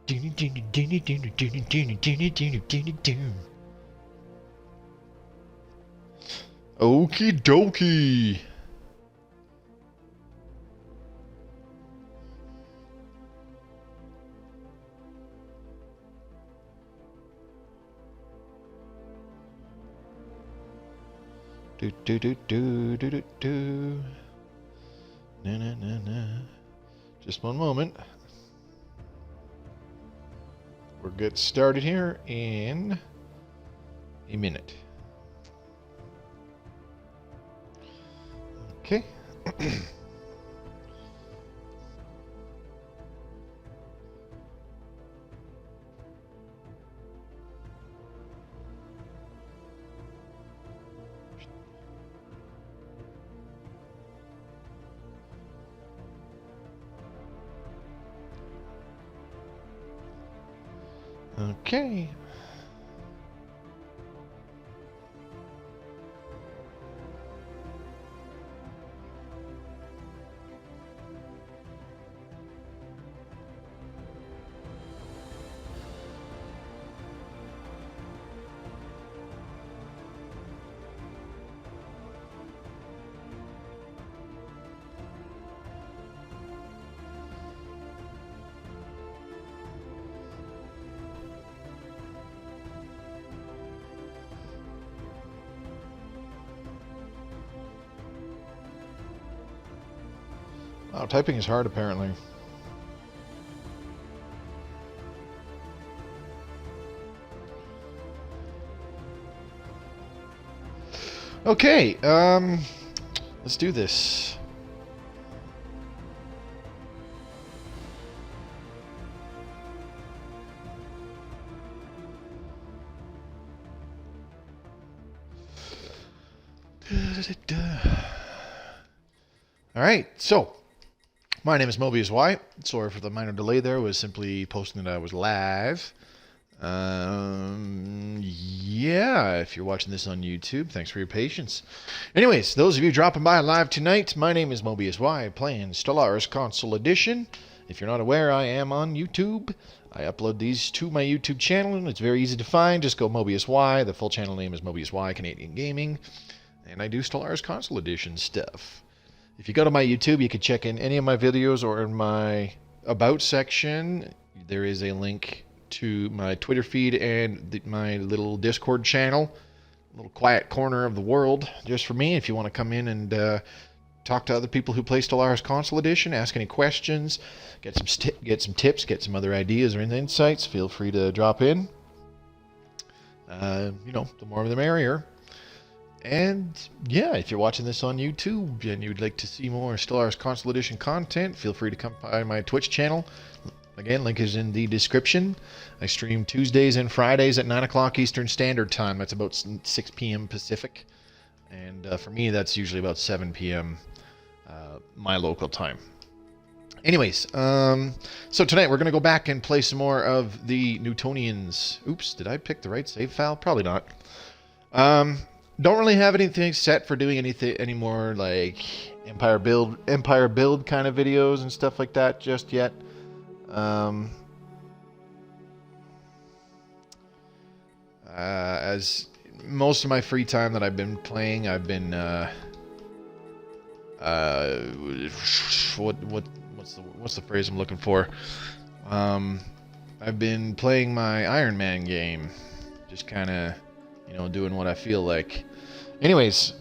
Okie dokie. Do do do do do do do. Na na na na. Just one moment. We'll get started here in a minute. Okay. Okay. Wow, typing is hard apparently. Okay, let's do this. All right, so my name is Mobius Y. Sorry for the minor delay there. Was simply posting that I was live. Yeah, if you're watching this on YouTube, thanks for your patience. Anyways, those of you dropping by live tonight, my name is Mobius Y, playing Stellaris Console Edition. If you're not aware, I am on YouTube. I upload these to my YouTube channel, and it's very easy to find. Just go Mobius Y. The full channel name is Mobius Y Canadian Gaming, and I do Stellaris Console Edition stuff. If you go to my YouTube, you can check in any of my videos, or in my About section, there is a link to my Twitter feed and my little Discord channel, a little quiet corner of the world just for me. If you want to come in and talk to other people who play Stellaris Console Edition, ask any questions, get some tips, get some other ideas or insights, feel free to drop in. You know, the more the merrier. And yeah, if you're watching this on YouTube and you'd like to see more Stellaris Console Edition content, feel free to come by my Twitch channel. Again, link is in the description. I stream Tuesdays and Fridays at 9 o'clock Eastern Standard Time. That's about 6 p.m. Pacific. And for me, that's usually about 7 p.m. My local time. Anyways, so tonight we're going to go back and play some more of the Newtonians. Oops, did I pick the right save file? Probably not. Don't really have anything set for doing anything anymore, like Empire build kind of videos and stuff like that just yet. As most of my free time that I've been playing, I've been what's the phrase I'm looking for? I've been playing my Iron Man game, just kind of, you know, doing what I feel like. Anyways,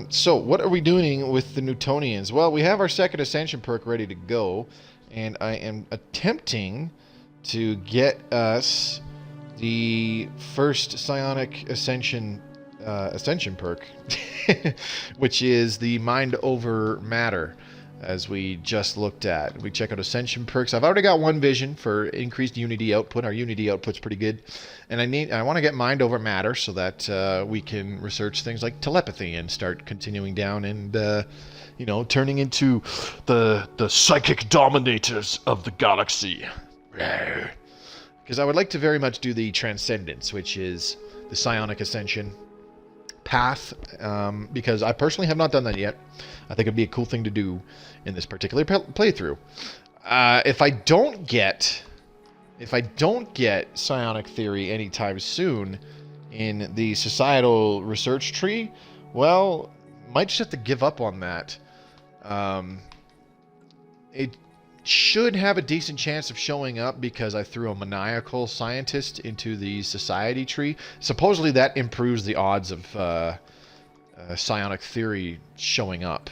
so what are we doing with the Newtonians? Well, we have our second ascension perk ready to go, and I am attempting to get us the first psionic ascension perk, which is the mind over matter, as we just looked at. We check out ascension perks. I've already got one vision for increased unity output. Our unity output's pretty good, and I want to get mind over matter so that we can research things like telepathy and start continuing down and you know, turning into the psychic dominators of the galaxy. Because I would like to very much do the transcendence, which is the psionic ascension path, because I personally have not done that yet. I think it'd be a cool thing to do in this particular playthrough. If I don't get if I don't get psionic theory anytime soon in the societal research tree, well, might just have to give up on that. It should have a decent chance of showing up because I threw a maniacal scientist into the society tree. Supposedly that improves the odds of psionic theory showing up.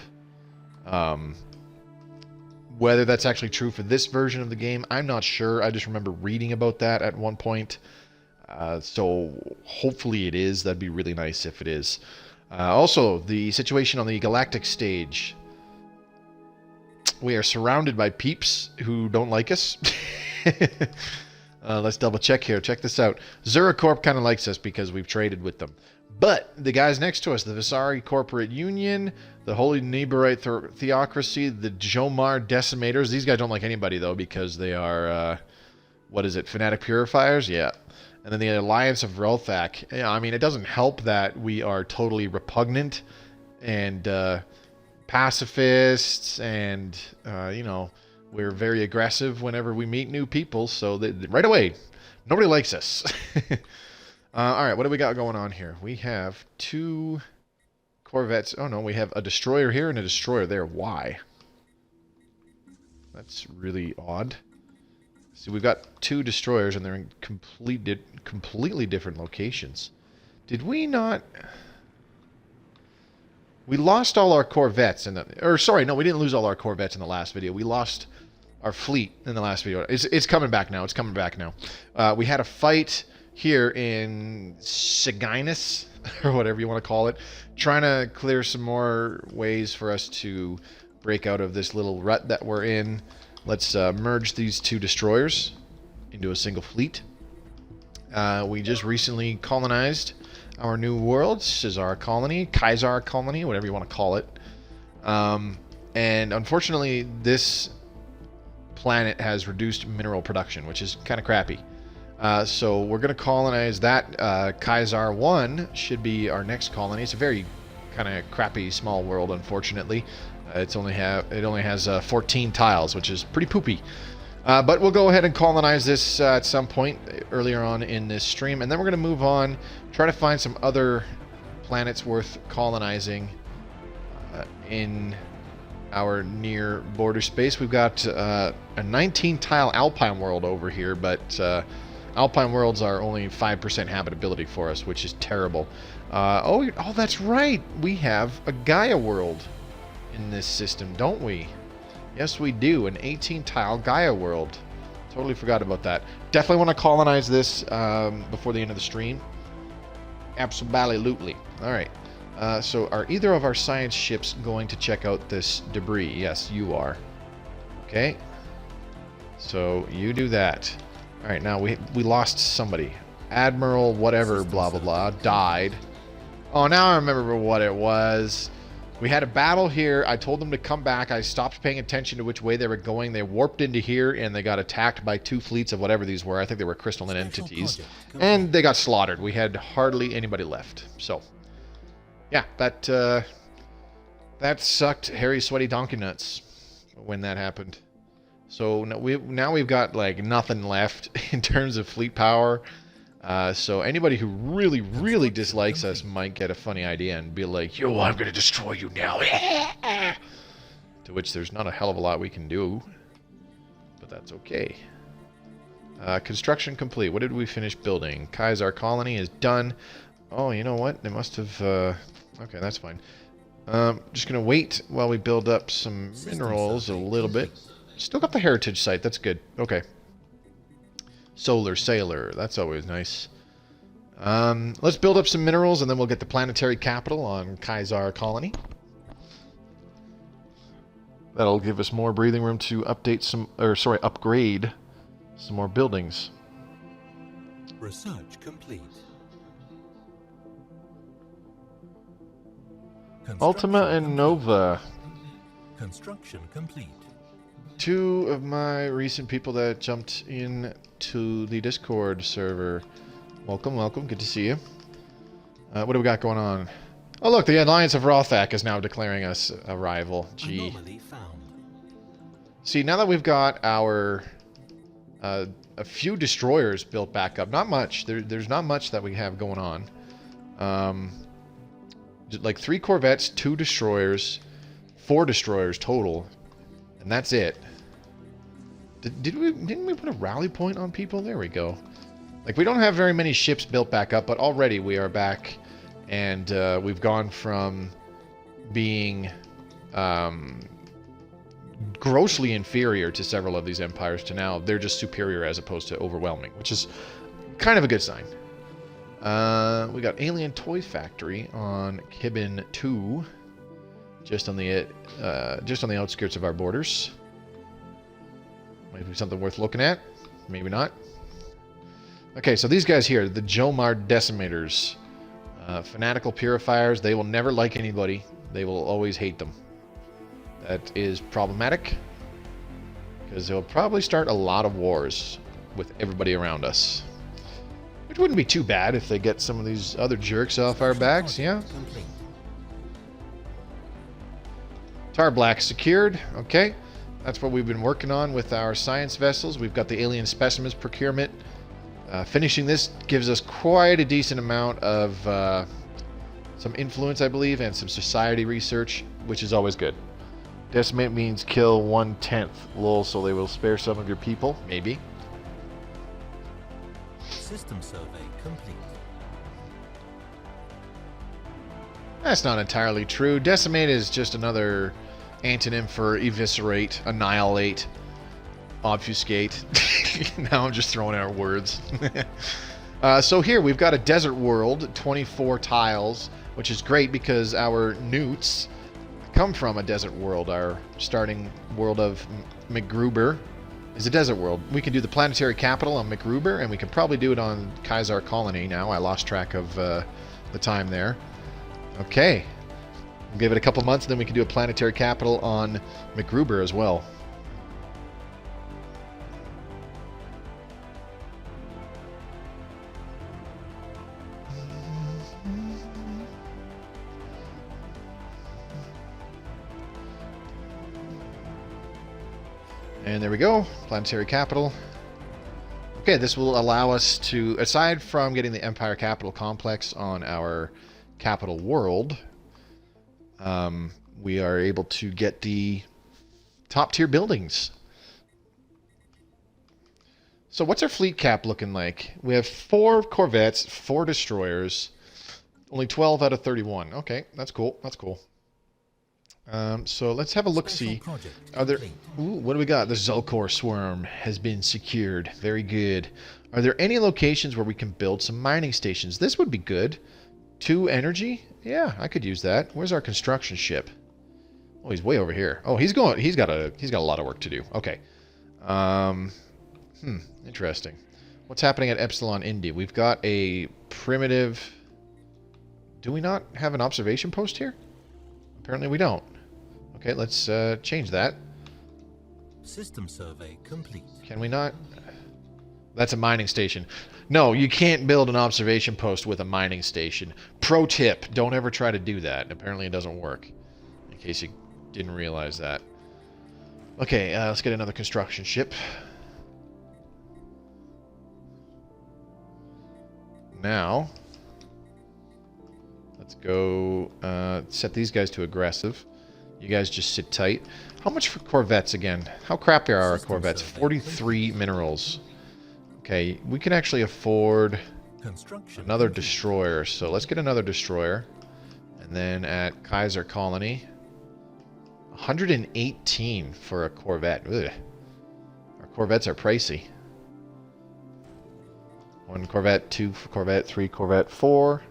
Whether that's actually true for this version of the game, I'm not sure. I just remember reading about that at one point. So hopefully it is. That'd be really nice if it is. Also, the situation on the Galactic stage. We are surrounded by peeps who don't like us. Let's double check here. Check this out. Zuracorp kind of likes us because we've traded with them. But the guys next to us, the Visari Corporate Union, the Holy Neberite Theocracy, the Jomar Decimators. These guys don't like anybody, though, because they are, what is it, Fanatic Purifiers? Yeah. And then the Alliance of Relthak. Yeah, I mean, it doesn't help that we are totally repugnant and pacifists, and, you know, we're very aggressive whenever we meet new people. So right away, nobody likes us. All right, what do we got going on here? We have 2 corvettes. Oh, no, we have a destroyer here and a destroyer there. Why? That's really odd. See, we've got 2 destroyers, and they're in completely different locations. Did we not... We lost all our corvettes in the... Or, sorry, no, we didn't lose all our corvettes in the last video. We lost our fleet in the last video. It's coming back now. It's coming back now. We had a fight here in Siginus, or whatever you want to call it, trying to clear some more ways for us to break out of this little rut that we're in. Let's merge these 2 destroyers into a single fleet. We just recently colonized our new world, Caesar colony, Kaiser colony, whatever you want to call it. And unfortunately, this planet has reduced mineral production, which is kind of crappy. So we're going to colonize that. Kaiser 1 should be our next colony. It's a very kind of crappy small world, unfortunately. It only has 14 tiles, which is pretty poopy. But we'll go ahead and colonize this at some point earlier on in this stream, and then we're going to move on, try to find some other planets worth colonizing in our near border space. We've got a 19-tile Alpine world over here, but Alpine worlds are only 5% habitability for us, which is terrible. Oh, that's right. We have a Gaia world in this system, don't we? Yes, we do. An 18-tile Gaia world. Totally forgot about that. Definitely want to colonize this before the end of the stream. Absolutely. All right. So are either of our science ships going to check out this debris? Yes, you are. Okay. So you do that. All right. Now we lost somebody. Admiral whatever blah blah blah died. Oh, now I remember what it was. We had a battle here. I told them to come back. I stopped paying attention to which way they were going. They warped into here, and they got attacked by 2 fleets of whatever these were. I think they were crystalline entities. And they got slaughtered. We had hardly anybody left. So, yeah, that sucked hairy, sweaty donkey nuts when that happened. So now we've got, like, nothing left in terms of fleet power. So anybody who really, really dislikes us might get a funny idea and be like, yo, I'm going to destroy you now. To which there's not a hell of a lot we can do. But that's okay. Construction complete. What did we finish building? Kaiser colony is done. Oh, you know what? They must have... okay, that's fine. Just going to wait while we build up some minerals a little bit. Still got the heritage site. That's good. Okay. Solar Sailor. That's always nice. Let's build up some minerals, and then we'll get the planetary capital on Kaiser colony. That'll give us more breathing room to upgrade some more buildings. Research complete. Ultima and Nova. Construction complete. 2 of my recent people that jumped in to the Discord server. Welcome, welcome. Good to see you. What do we got going on? Oh, look, the Alliance of Rothak is now declaring us a rival. Gee. Anomaly found. See, now that we've got our a few destroyers built back up. Not much. There's not much that we have going on. Like 3 corvettes, 2 destroyers, 4 destroyers total, and that's it. Didn't we put a rally point on people? There we go. Like, we don't have very many ships built back up, but already we are back, and we've gone from being grossly inferior to several of these empires to now they're just superior as opposed to overwhelming, which is kind of a good sign. We got Alien Toy Factory on Kibin 2, just on the outskirts of our borders. Might be something worth looking at. Maybe not. Okay, so these guys here, the Jomar Decimators, fanatical purifiers. They will never like anybody. They will always hate them. That is problematic, because they'll probably start a lot of wars with everybody around us. Which wouldn't be too bad if they get some of these other jerks off our backs, yeah? Tar Black secured, okay. That's what we've been working on with our science vessels. We've got the alien specimens procurement. Finishing this gives us quite a decent amount of some influence, I believe, and some society research, which is always good. Decimate means kill 1/10. Lol, so they will spare some of your people? Maybe. System survey complete. That's not entirely true. Decimate is just another antonym for eviscerate, annihilate, obfuscate. Now I'm just throwing out words. So here we've got a desert world, 24 tiles, which is great because our newts come from a desert world. Our starting world of McGruber is a desert world. We can do the planetary capital on McGruber, and we can probably do it on Kaiser Colony now. I lost track of the time there. Okay. We'll give it a couple months, and then we can do a planetary capital on McGruber as well. And there we go, planetary capital. Okay, this will allow us to, aside from getting the Empire Capital Complex on our capital world, we are able to get the top tier buildings. So what's our fleet cap looking like? We have 4 corvettes, 4 destroyers, only 12 out of 31. Okay, that's cool, that's cool. So let's have a look-see. Are there... Ooh, what do we got? The Zulkor Swarm has been secured. Very good. Are there any locations where we can build some mining stations? This would be good. 2 energy? Yeah, I could use that. Where's our construction ship? Oh, he's way over here. Oh, he's got a lot of work to do. Okay. Interesting. What's happening at Epsilon Indy? We've got a primitive... Do we not have an observation post here? Apparently we don't. Okay, let's change that. System survey complete. Can we not? That's a mining station. No, you can't build an observation post with a mining station. Pro tip, don't ever try to do that. Apparently it doesn't work. In case you didn't realize that. Okay, let's get another construction ship. Now, let's go set these guys to aggressive. You guys just sit tight. How much for corvettes again? How crappy are our corvettes? 43 minerals. Okay, we can actually afford another destroyer. So let's get another destroyer. And then at Kaiser Colony, 118 for a corvette. Ugh. Our corvettes are pricey. 1 corvette, 2 corvette, 3 corvette, 4.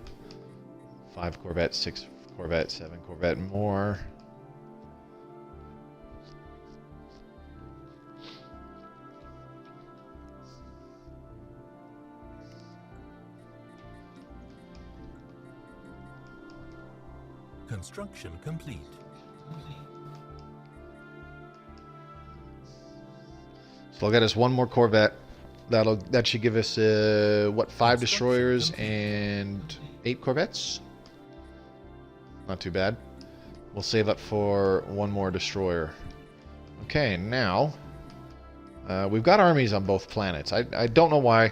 5 corvette, 6 corvette, 7 corvette more. Construction complete. So I'll get us 1 more corvette. That should give us what, 5 destroyers and 8 corvettes? Not too bad. We'll save up for 1 more destroyer. Okay, now We've got armies on both planets. I don't know why.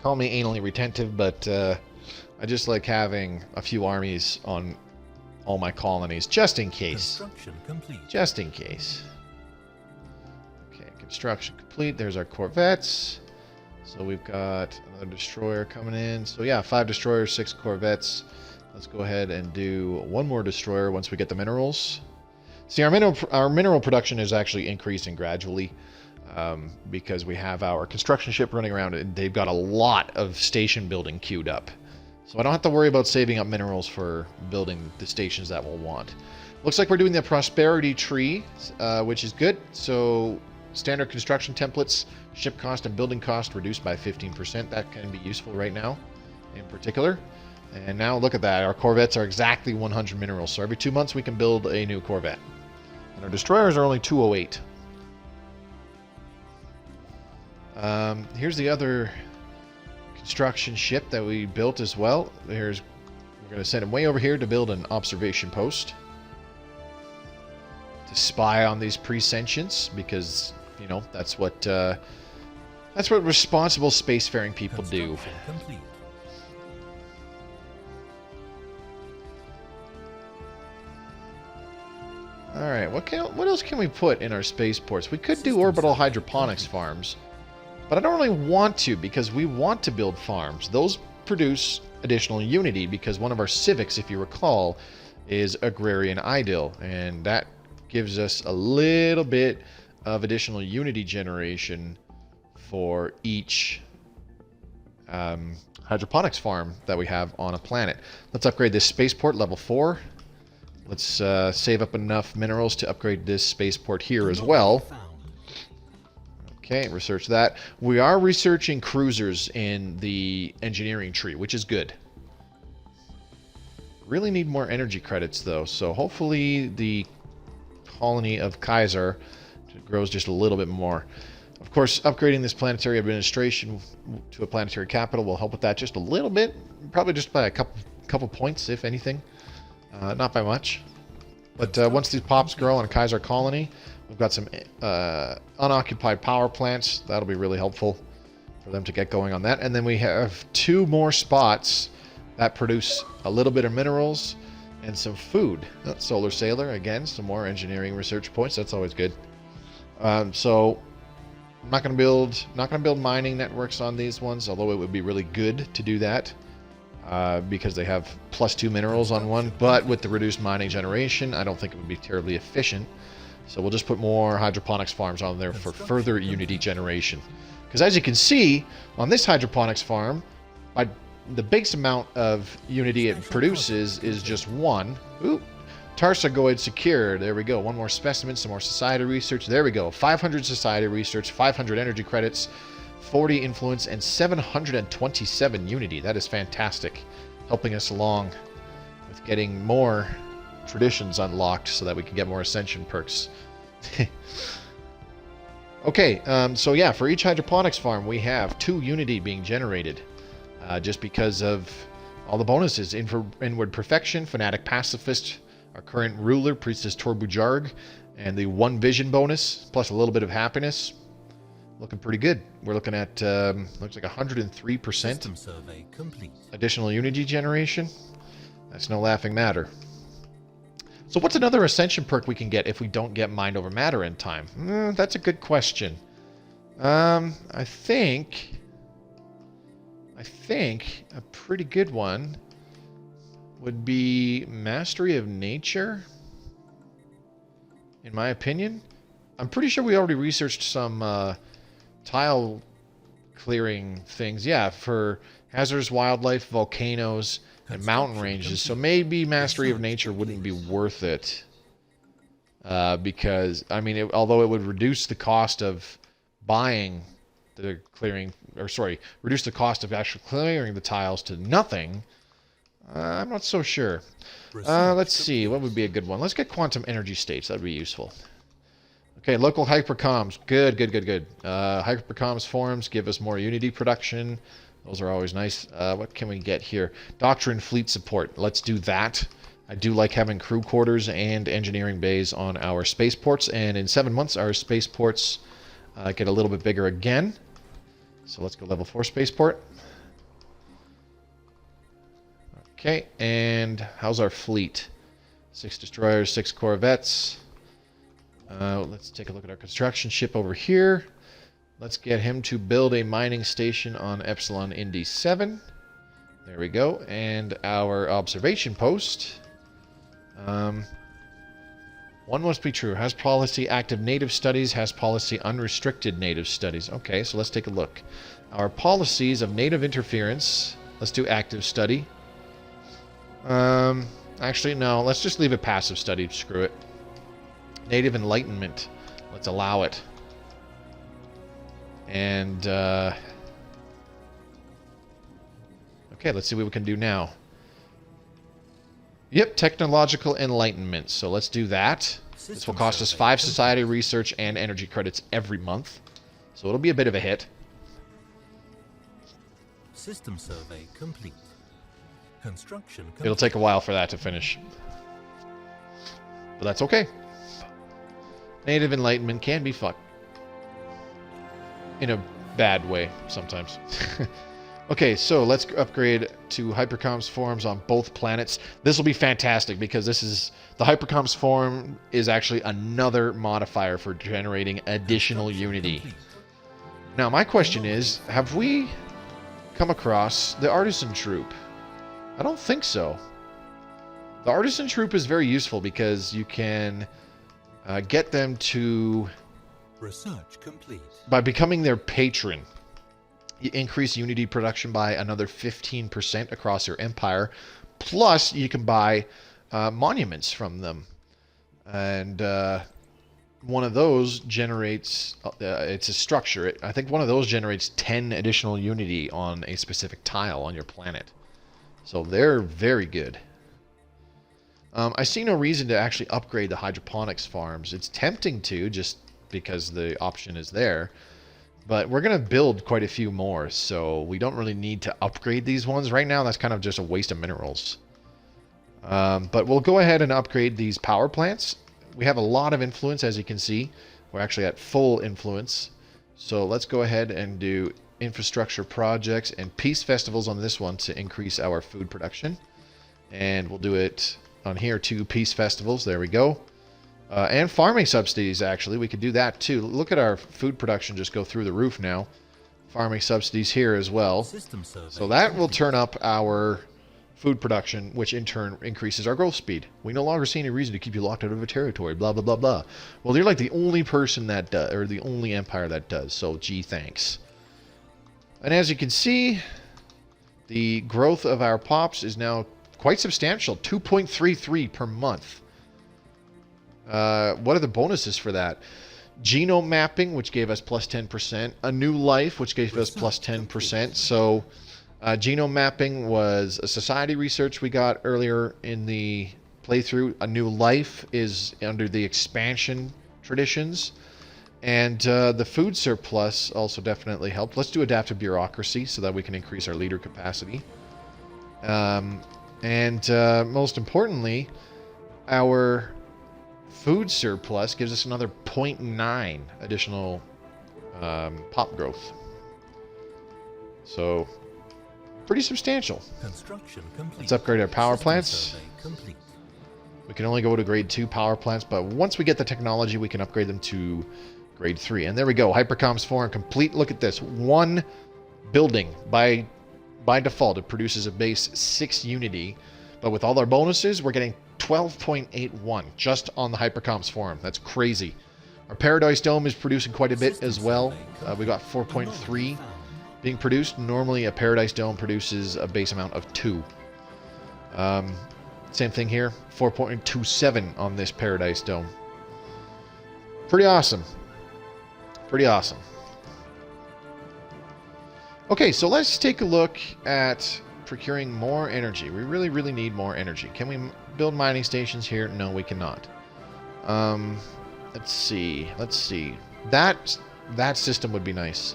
Call me anally retentive, but I just like having a few armies on all my colonies, just in case. Construction complete. Just in case. Okay, construction complete. There's our corvettes. So we've got another destroyer coming in. So yeah, 5 destroyers, 6 corvettes. Let's go ahead and do one more destroyer once we get the minerals. See, our mineral production is actually increasing gradually because we have our construction ship running around and they've got a lot of station building queued up. So I don't have to worry about saving up minerals for building the stations that we'll want. Looks like we're doing the prosperity tree, which is good. So standard construction templates, ship cost and building cost reduced by 15%. That can be useful right now in particular. And now look at that. Our corvettes are exactly 100 minerals. So every 2 months we can build a new corvette. And our destroyers are only 208. Here's the other construction ship that we built as well. We're going to send him way over here to build an observation post. To spy on these pre-sentients, because, you know, that's what responsible spacefaring people do. Complete. Alright, what else can we put in our spaceports? We could do orbital hydroponics farms, but I don't really want to because we want to build farms. Those produce additional unity because one of our civics, if you recall, is agrarian idyll, and that gives us a little bit of additional unity generation for each hydroponics farm that we have on a planet. Let's upgrade this spaceport level 4. Let's save up enough minerals to upgrade this spaceport here as well. Okay, research that. We are researching cruisers in the engineering tree, which is good. Really need more energy credits though, so hopefully the colony of Kaiser grows just a little bit more. Of course, upgrading this planetary administration to a planetary capital will help with that just a little bit, probably just by a couple points, if anything. Not by much. But once these pops grow on a Kaiser colony, we've got some unoccupied power plants. That'll be really helpful for them to get going on that. And then we have 2 more spots that produce a little bit of minerals and some food. Solar Sailor, again, some more engineering research points. That's always good. So I'm not going to build mining networks on these ones, although it would be really good to do that. Because they have +2 minerals on one, but with the reduced mining generation, I don't think it would be terribly efficient. So we'll just put more hydroponics farms on there for further unity generation. Because as you can see, on this hydroponics farm, the base amount of unity it produces is just 1. Ooh, Tarsagoid secured. There we go. 1 more specimen, some more society research. There we go. 500 society research, 500 energy credits, 40 influence, and 727 unity. That is fantastic. Helping us along with getting more traditions unlocked so that we can get more ascension perks. Okay, so yeah, for each hydroponics farm we have 2 unity being generated. Just because of all the bonuses. Inward Perfection, Fanatic Pacifist, our current ruler, Priestess Torbujarg, and the 1 vision bonus, plus a little bit of happiness. Looking pretty good. We're looking at, looks like 103% System survey complete. additional unity generation. That's no laughing matter. So what's another ascension perk we can get if we don't get mind over matter in time? That's a good question. I think a pretty good one would be Mastery of Nature, in my opinion. I'm pretty sure we already researched some tile clearing things. Yeah, for hazardous wildlife, volcanoes, and mountain ranges. So maybe Mastery of Nature wouldn't be worth it. Because, I mean, although it would reduce the cost of buying the clearing, or sorry, reduce the cost of actually clearing the tiles to nothing, I'm not so sure. Let's see, what would be a good one? Let's get quantum energy states. That would be useful. Okay, local hypercoms. Good. Hypercoms forums give us more unity production. Those are always nice. What can we get here? Doctrine fleet support. Let's do that. I do like having crew quarters and engineering bays on our spaceports. And in 7 months, our spaceports get a little bit bigger again. So let's go level 4 spaceport. Okay, and how's our fleet? 6 destroyers, 6 corvettes. Let's take a look at our construction ship over here. Let's get him to build a mining station on Epsilon Indy 7. There we go. And our observation post. One must be true. Has policy active native studies, has policy unrestricted native studies. Okay, so let's take a look. Our policies of native interference. Let's do active study. Actually, no. Let's just leave it passive study. Screw it. Native enlightenment. Let's allow it. And, okay, let's see what we can do now. Yep, technological enlightenment. So let's do that. This will cost us 5 society research and energy credits every month. So it'll be a bit of a hit. System survey complete. Construction complete. It'll take a while for that to finish. But that's okay. Native enlightenment can be fun. In a bad way, sometimes. Okay, so let's upgrade to Hypercom's forms on both planets. This will be fantastic because this is... The Hypercom's form is actually another modifier for generating additional unity. Now, my question is, have we come across the Artisan Troop? I don't think so. The Artisan Troop is very useful because you can get them to... Research complete. By becoming their patron, you increase unity production by another 15% across your empire. Plus, you can buy monuments from them. And one of those generates... it's a structure. I think one of those generates 10 additional unity on a specific tile on your planet. So they're very good. I see no reason to actually upgrade the hydroponics farms. It's tempting to, just because the option is there. But we're going to build quite a few more, so we don't really need to upgrade these ones. Right now, that's kind of just a waste of minerals. But we'll go ahead and upgrade these power plants. We have a lot of influence, as you can see. We're actually at full influence. So let's go ahead and do infrastructure projects and peace festivals on this one to increase our food production. And we'll do it on here, 2 peace festivals. There we go. And farming subsidies, actually. We could do that, too. Look at our food production just go through the roof now. Farming subsidies here as well. So that will turn up our food production, which in turn increases our growth speed. We no longer see any reason to keep you locked out of a territory, blah, blah, blah, blah. Well, you're like the only person that does, or the only empire that does. So, gee, thanks. And as you can see, the growth of our pops is now quite substantial. 2.33 per month. What are the bonuses for that? Genome mapping, which gave us plus 10%. A new life, which gave us plus 10%. So, genome mapping was a society research we got earlier in the playthrough. A new life is under the expansion traditions. And the food surplus also definitely helped. Let's do adaptive bureaucracy so that we can increase our leader capacity. Most importantly, our food surplus gives us another 0.9 additional pop growth. So, pretty substantial. Construction complete. Let's upgrade our power System plants. survey complete. We can only go to grade 2 power plants, but once we get the technology, we can upgrade them to grade 3. And there we go. Hypercom's form complete. Look at this. One building. By default, it produces a base 6 unity. But with all our bonuses, we're getting 12.81 just on the Hypercom's form. That's crazy. Our Paradise Dome is producing quite a bit as well. We got 4.3 being produced. Normally, a Paradise Dome produces a base amount of 2. Same thing here. 4.27 on this Paradise Dome. Pretty awesome. Pretty awesome. Okay, so let's take a look at procuring more energy. We really, really need more energy. Can we build mining stations here? No, we cannot. Let's see. That system would be nice.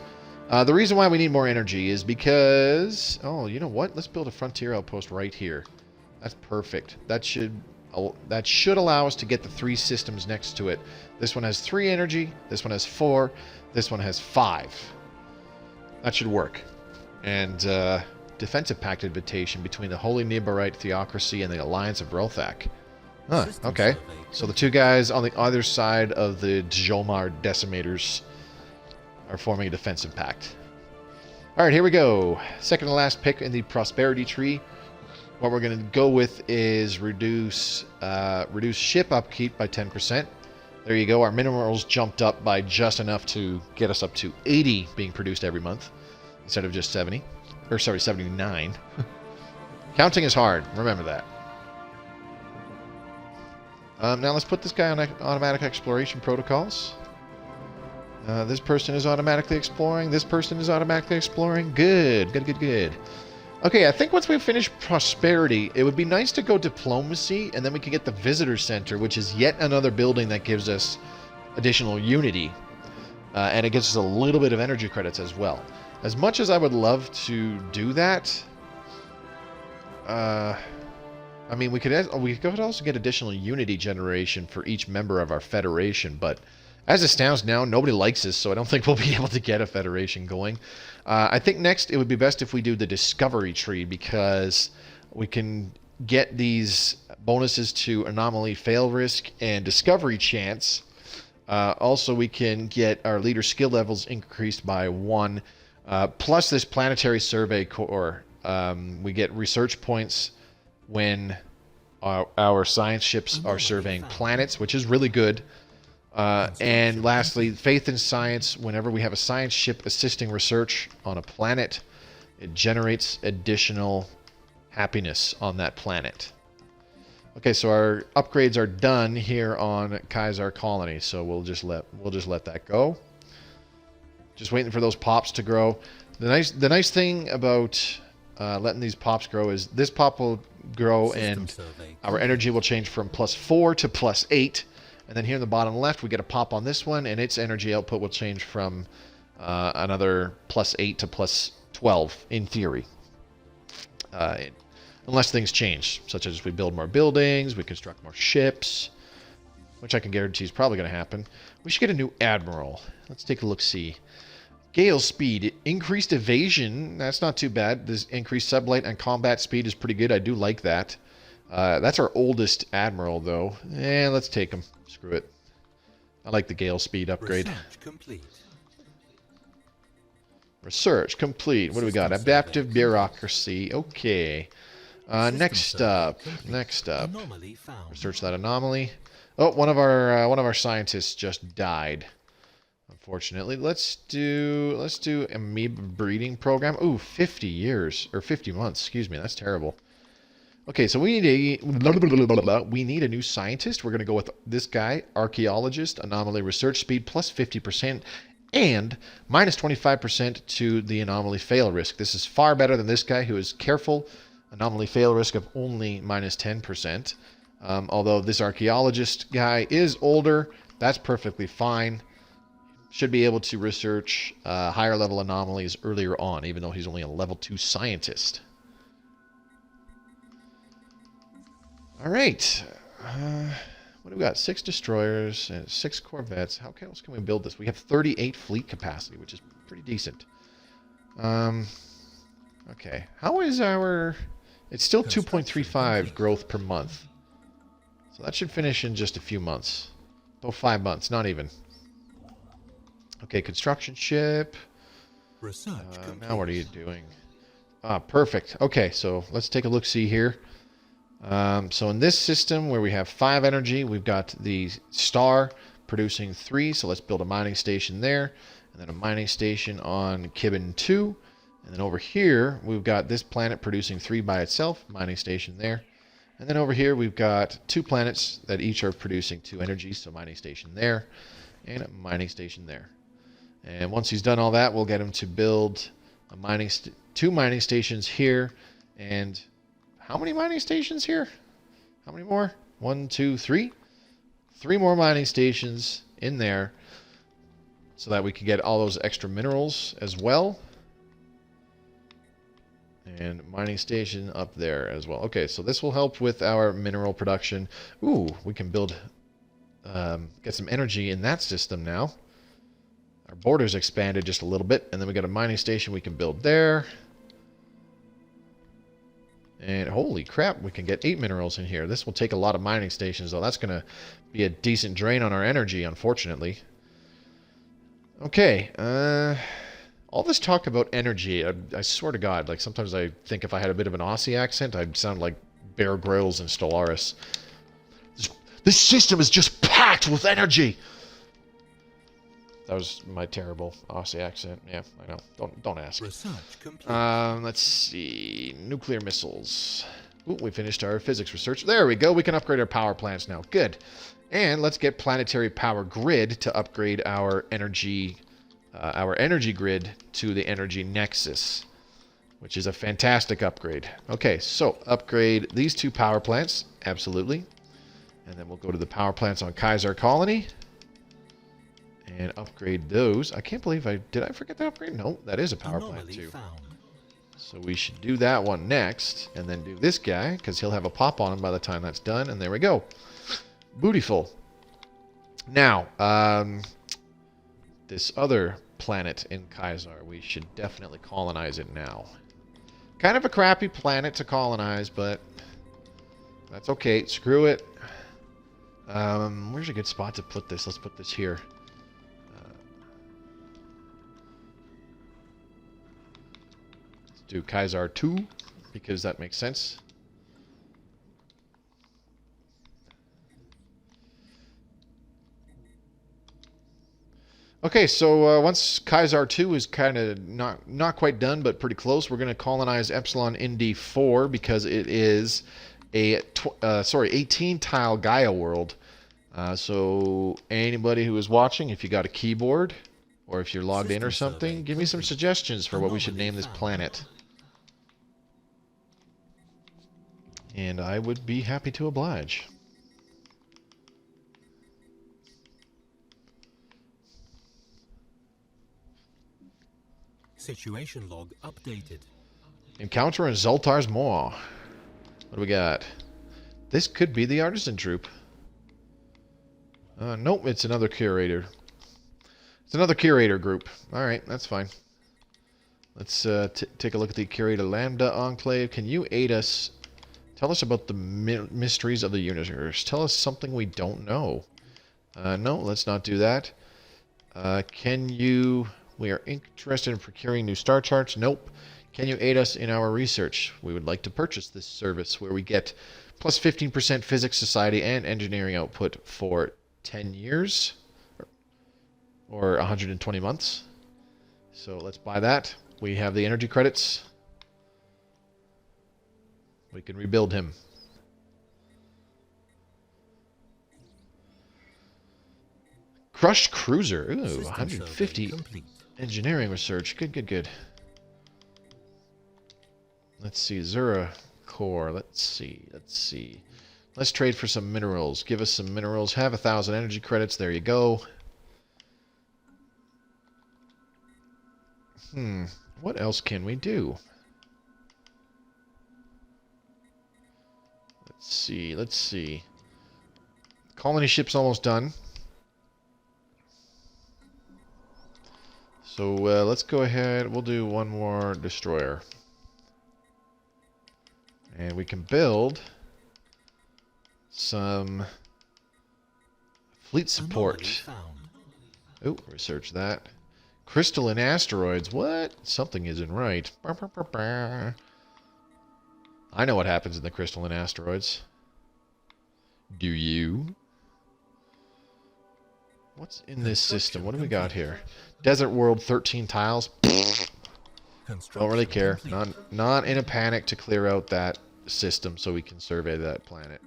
The reason why we need more energy is because... Oh, you know what? Let's build a frontier outpost right here. That's perfect. That should that should allow us to get the 3 systems next to it. This one has 3 energy, this one has 4, this one has 5. That should work. And defensive pact invitation between the Holy Nibarite Theocracy and the Alliance of Rothak. Huh, okay. So the 2 guys on the other side of the Jomar Decimators are forming a defensive pact. Alright, here we go. Second to last pick in the Prosperity Tree. What we're going to go with is reduce ship upkeep by 10%. There you go. Our minerals jumped up by just enough to get us up to 80 being produced every month instead of just 70. Or sorry, 79. Counting is hard. Remember that. Now let's put this guy on automatic exploration protocols. This person is automatically exploring. This person is automatically exploring. Good. Good, good, good. Okay, I think once we finish Prosperity, it would be nice to go Diplomacy, and then we can get the Visitor Center, which is yet another building that gives us additional Unity. And it gives us a little bit of energy credits as well. As much as I would love to do that, I mean, we could also get additional Unity generation for each member of our Federation, but as it stands now, nobody likes us, so I don't think we'll be able to get a Federation going. I think next it would be best if we do the Discovery Tree, because we can get these bonuses to Anomaly Fail Risk and Discovery Chance. Also, we can get our leader skill levels increased by 1. Plus this Planetary Survey Core. We get research points when our science ships are surveying planets, which is really good. And lastly, faith in science. Whenever we have a science ship assisting research on a planet, it generates additional happiness on that planet. Okay, so our upgrades are done here on Kaiser Colony, so we'll just let that go. Just waiting for those pops to grow. The nice thing about letting these pops grow is this pop will grow and our energy will change from +4 to +8. And then here in the bottom left, we get a pop on this one, and its energy output will change from another +8 to +12, in theory. Unless things change, such as we build more buildings, we construct more ships, which I can guarantee is probably going to happen. We should get a new admiral. Let's take a look-see. Gale speed, increased evasion, that's not too bad. This increased sublight and combat speed is pretty good. I do like that. That's our oldest admiral, though. Let's take him. Screw it. I like the Gale speed upgrade. Research complete. Research complete. What do we got? Adaptive bureaucracy. Okay. Next up. Anomaly found. Research that anomaly. Oh, one of our scientists just died. Unfortunately, let's do amoeba breeding program. Ooh, 50 years or 50 months. Excuse me. That's terrible. Okay, so we need a new scientist. We're going to go with this guy, archaeologist, anomaly research speed plus 50%, and minus 25% to the anomaly fail risk. This is far better than this guy who is careful, anomaly fail risk of only minus 10%. Although this archaeologist guy is older, that's perfectly fine. Should be able to research higher level anomalies earlier on, even though he's only a level 2 scientist. All right. What do we got? 6 destroyers and 6 corvettes. How else can we build this? We have 38 fleet capacity, which is pretty decent. Okay. How is our... It's still 2.35 growth per month. So that should finish in just a few months. About 5 months, not even. Okay, construction ship. Research Now what are you doing? Perfect. Okay, so let's take a look-see here. So in this system where we have 5 energy, we've got the star producing 3. So let's build a mining station there, and then a mining station on Kibin 2. And then over here, we've got this planet producing 3 by itself, mining station there. And then over here, we've got 2 planets that each are producing 2 energy, so mining station there, and a mining station there. And once he's done all that, we'll get him to build a 2 mining stations here, and how many mining stations here? How many more? 1, 2, 3? 3 more mining stations in there so that we can get all those extra minerals as well. And mining station up there as well. Okay, so this will help with our mineral production. Ooh, we can build, get some energy in that system now. Our borders expanded just a little bit, and then we got a mining station we can build there. And holy crap, we can get 8 minerals in here. This will take a lot of mining stations, though. That's going to be a decent drain on our energy, unfortunately. Okay, all this talk about energy, I swear to God, like sometimes I think if I had a bit of an Aussie accent, I'd sound like Bear Grylls in Stellaris. This system is just packed with energy! That was my terrible Aussie accent. Yeah, I know. Don't ask. Research complete. Let's see. Nuclear missiles. Ooh, we finished our physics research. There we go. We can upgrade our power plants now. Good. And let's get planetary power grid to upgrade our energy grid to the energy nexus, which is a fantastic upgrade. Okay, so upgrade these 2 power plants. Absolutely. And then we'll go to the power plants on Kaiser Colony. And upgrade those. I can't believe did I forget to upgrade? No, that is a power plant too. So we should do that one next. And then do this guy, because he'll have a pop on him by the time that's done. And there we go. Bootiful. Now, this other planet in Kaiser, we should definitely colonize it now. Kind of a crappy planet to colonize, but that's okay. Screw it. Where's a good spot to put this? Let's put this here. Let's do Kaiser 2, because that makes sense. Okay, so once Kaiser 2 is kind of not quite done, but pretty close, we're going to colonize Epsilon Indy 4 because it is a 18-tile Gaia world. So anybody who is watching, if you got a keyboard or if you're logged in or something, give me some suggestions for what we should name this planet. And I would be happy to oblige. Situation log updated. Encounter in Zoltar's Maw. What do we got? This could be the artisan troop. Nope, it's another curator. It's another curator group. Alright, that's fine. Let's take a look at the Curator Lambda Enclave. Can you aid us? Tell us about the mysteries of the universe. Tell us something we don't know. No, let's not do that. Can you... We are interested in procuring new star charts. Nope. Can you aid us in our research? We would like to purchase this service where we get plus 15% physics, society, and engineering output for 10 years or 120 months. So let's buy that. We have the energy credits. We can rebuild him. Crushed cruiser. Ooh, 150 engineering research. Good, good, good. Let's see. Zura core. Let's see. Let's trade for some minerals. Give us some minerals. Have 1,000 energy credits. There you go. What else can we do? Let's see. Colony ship's almost done. So let's go ahead. We'll do one more destroyer. And we can build some fleet support. Oh, research that. Crystalline asteroids. What? Something isn't right. I know what happens in the crystalline asteroids. Do you? What's in this system? What do we got here? Desert world, 13 tiles. Don't really care. Not in a panic to clear out that system so we can survey that planet.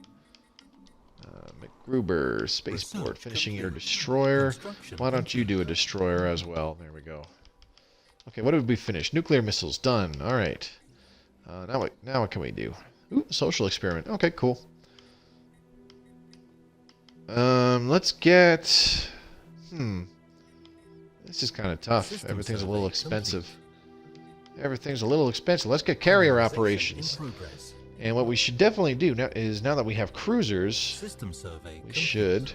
McGruber, spaceport, finishing your destroyer. Why don't you do a destroyer as well? There we go. Okay, what have we finished? Nuclear missiles, done. All right. Now what can we do? Ooh, social experiment. Okay, cool. Let's get... This is kind of tough. Everything's a little expensive. Everything's a little expensive. Let's get carrier Colonization operations. in progress. And what we should definitely do now is, now that we have cruisers, System survey we complete. should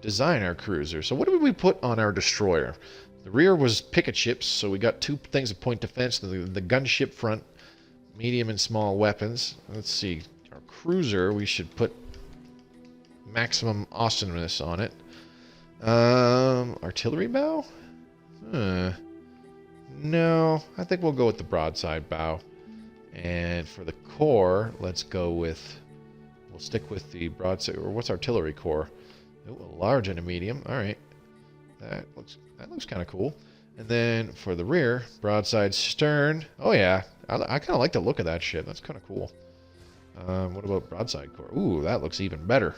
design our cruiser. So what did we put on our destroyer? The rear was picket ships, so we got 2 things of point defense. The gunship front, medium and small weapons. Let's see. Our cruiser, we should put maximum awesomeness on it. Artillery bow? No, I think we'll go with the broadside bow. And for the core, let's go with... We'll stick with the broadside... Or what's artillery core? Oh, a large and a medium. Alright. That looks kind of cool. And then for the rear, broadside stern. Oh yeah, I kind of like the look of that shit. That's kind of cool. What about broadside core? Ooh, that looks even better.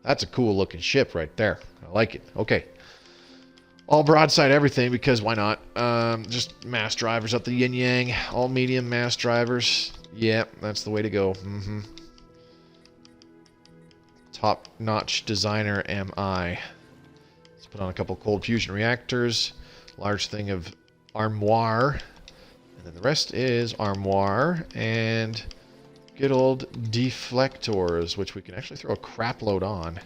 That's a cool looking ship right there. I like it. Okay. All broadside everything, because why not? Just mass drivers up the yin-yang. All medium mass drivers. Yeah, that's the way to go. Top-notch designer am I. Let's put on a couple cold fusion reactors. Large thing of armoire. And then the rest is armoire and good old deflectors, which we can actually throw a crap load on.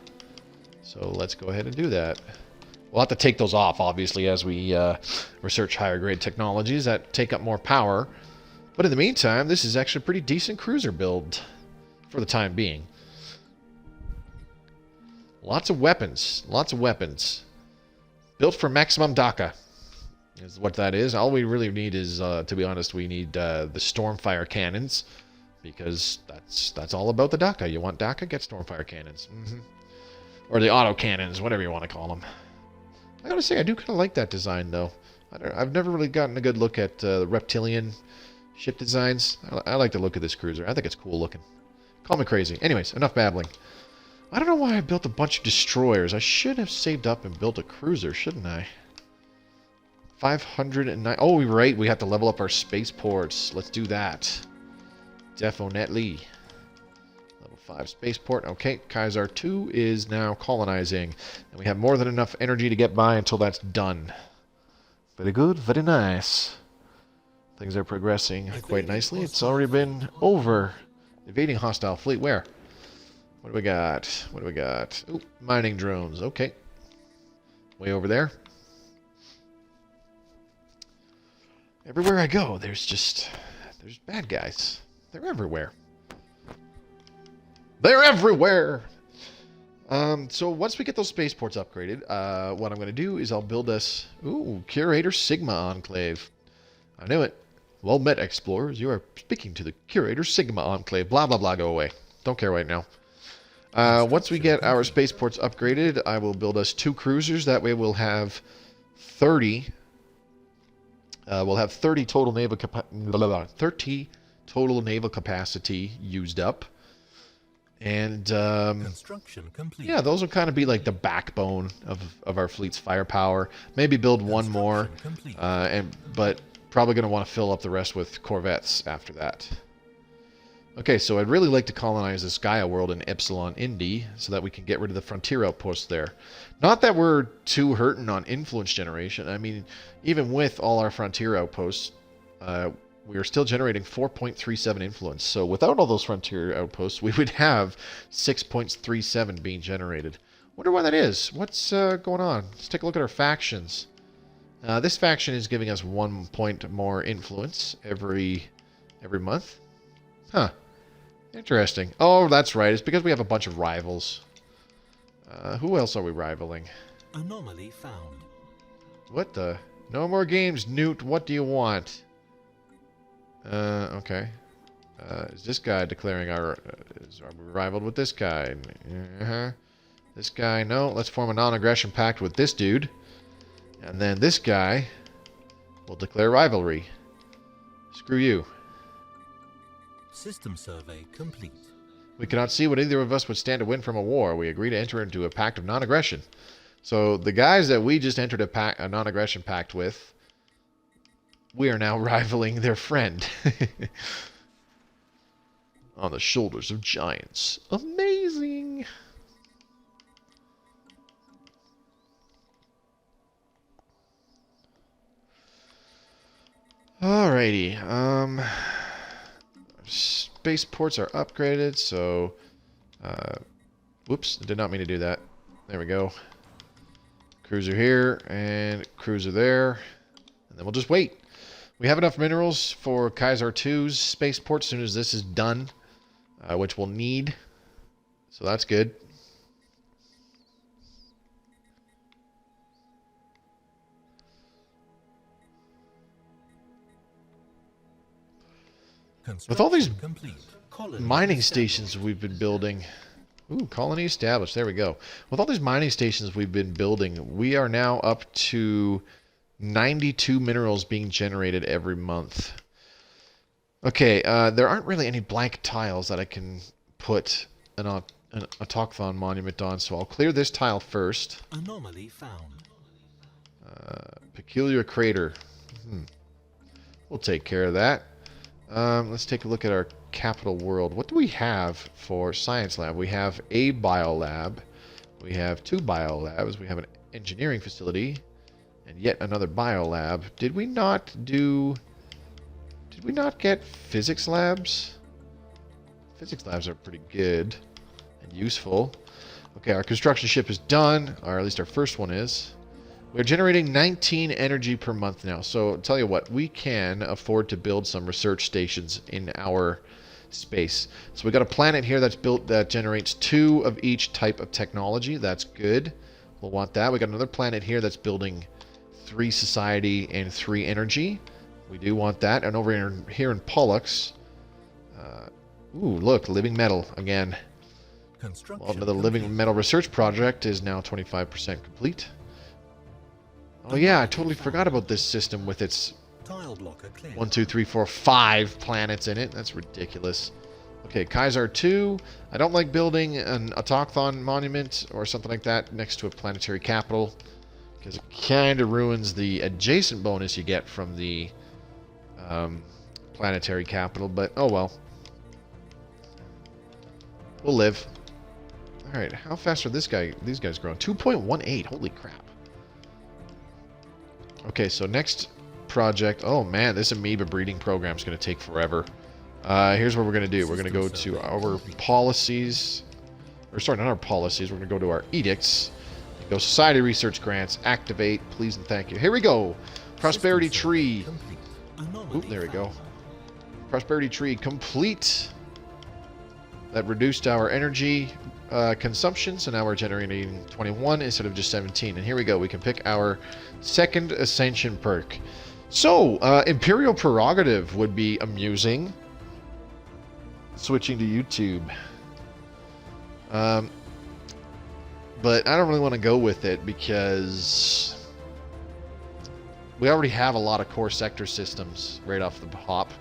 So let's go ahead and do that. We'll have to take those off, obviously, as we research higher grade technologies that take up more power. But in the meantime, this is actually a pretty decent cruiser build for the time being. Lots of weapons. Lots of weapons. Built for maximum DACA is what that is. All we really need is, to be honest, we need the Stormfire cannons. Because that's all about the DACA. You want DACA? Get Stormfire cannons. Or the auto cannons, whatever you want to call them. I gotta say, I do kind of like that design, though. I've never really gotten a good look at the reptilian ship designs. I like the look of this cruiser. I think it's cool looking. Call me crazy. Anyways, enough babbling. I don't know why I built a bunch of destroyers. I should have saved up and built a cruiser, shouldn't I? 509. Oh, right. We have to level up our spaceports. Let's do that. Definitely. Level 5 spaceport. Okay, Kaiser 2 is now colonizing. And we have more than enough energy to get by until that's done. Very good, very nice. Things are progressing quite nicely. It's already been over. Evading hostile fleet. Where? What do we got? What do we got? Ooh, mining drones. Okay. Way over there. Everywhere I go, there's bad guys. They're everywhere. They're everywhere! So once we get those spaceports upgraded, what I'm going to do is I'll build us... Ooh, Curator Sigma Enclave. I knew it. Well met, explorers. You are speaking to the Curator Sigma Enclave. Blah, blah, blah. Go away. Don't care right now. Once we get our spaceports upgraded, I will build us 2 cruisers. That way we'll have 30... we'll have 30 total naval 30 total naval capacity used up. And construction complete. yeah, those will kind of be like the backbone of our fleet's firepower. Maybe build one more, but probably going to want to fill up the rest with corvettes after that. Okay, so I'd really like to colonize this Gaia world in Epsilon Indi so that we can get rid of the frontier outposts there. Not that we're too hurting on influence generation. I mean, even with all our frontier outposts, we are still generating 4.37 influence. So without all those frontier outposts, we would have 6.37 being generated. Wonder why that is. What's going on? Let's take a look at our factions. This faction is giving us 1 point more influence every month. Huh. Interesting. Oh, that's right. It's because we have a bunch of rivals. Who else are we rivaling? Anomaly found. What the? No more games, Newt. What do you want? Okay. Is this guy declaring our... are we rivaled with this guy? This guy, no. Let's form a non-aggression pact with this dude. And then this guy will declare rivalry. Screw you. System survey complete. We cannot see what either of us would stand to win from a war. We agree to enter into a pact of non-aggression. So the guys that we just entered a non-aggression pact with, we are now rivaling their friend. On the shoulders of giants. Amazing! Alrighty. Spaceports are upgraded, so... whoops, did not mean to do that. There we go. Cruiser here, and cruiser there. And then we'll just wait. We have enough minerals for Kaiser 2's spaceport as soon as this is done, which we'll need. So that's good. With all these mining stations we've been building... Ooh, colony established. There we go. With all these mining stations we've been building, we are now up to 92 minerals being generated every month. Okay, there aren't really any blank tiles that I can put an autochthon monument on, so I'll clear this tile first. Anomaly found. Peculiar crater. We'll take care of that. Let's take a look at our capital world. What do we have for science lab? We have a biolab. We have 2 biolabs. We have an engineering facility. And yet another biolab. Did we not get physics labs? Physics labs are pretty good and useful. Okay, our construction ship is done. Or at least our first one is. We're generating 19 energy per month now. So, I'll tell you what, we can afford to build some research stations in our space. So we got a planet here that's built that generates 2 of each type of technology. That's good. We'll want that. We got another planet here that's building 3 society and 3 energy. We do want that. And over here in Pollux, ooh, look, living metal again. Well, the living metal research project is now 25% complete. Oh yeah, I totally forgot about this system with its 1, 2, 3, 4, 5 planets in it. That's ridiculous. Okay, Kaiser 2. I don't like building an autochthon monument or something like that next to a planetary capital, because it kind of ruins the adjacent bonus you get from the planetary capital, but oh well. We'll live. Alright, how fast are these guys growing? 2.18, holy crap. Okay, so next project. Oh man, this amoeba breeding program is going to take forever. Here's what we're going to do. We're going to go to our policies. Or sorry, not our policies. We're going to go to our edicts. Go society research grants. Activate, please and thank you. Here we go. Prosperity tree. Oop, there we go. Prosperity tree complete. That reduced our energy consumption, so now we're generating 21 instead of just 17. And here we go. We can pick our second ascension perk. So, Imperial Prerogative would be amusing. Switching to YouTube. But I don't really want to go with it because we already have a lot of core sector systems right off the hop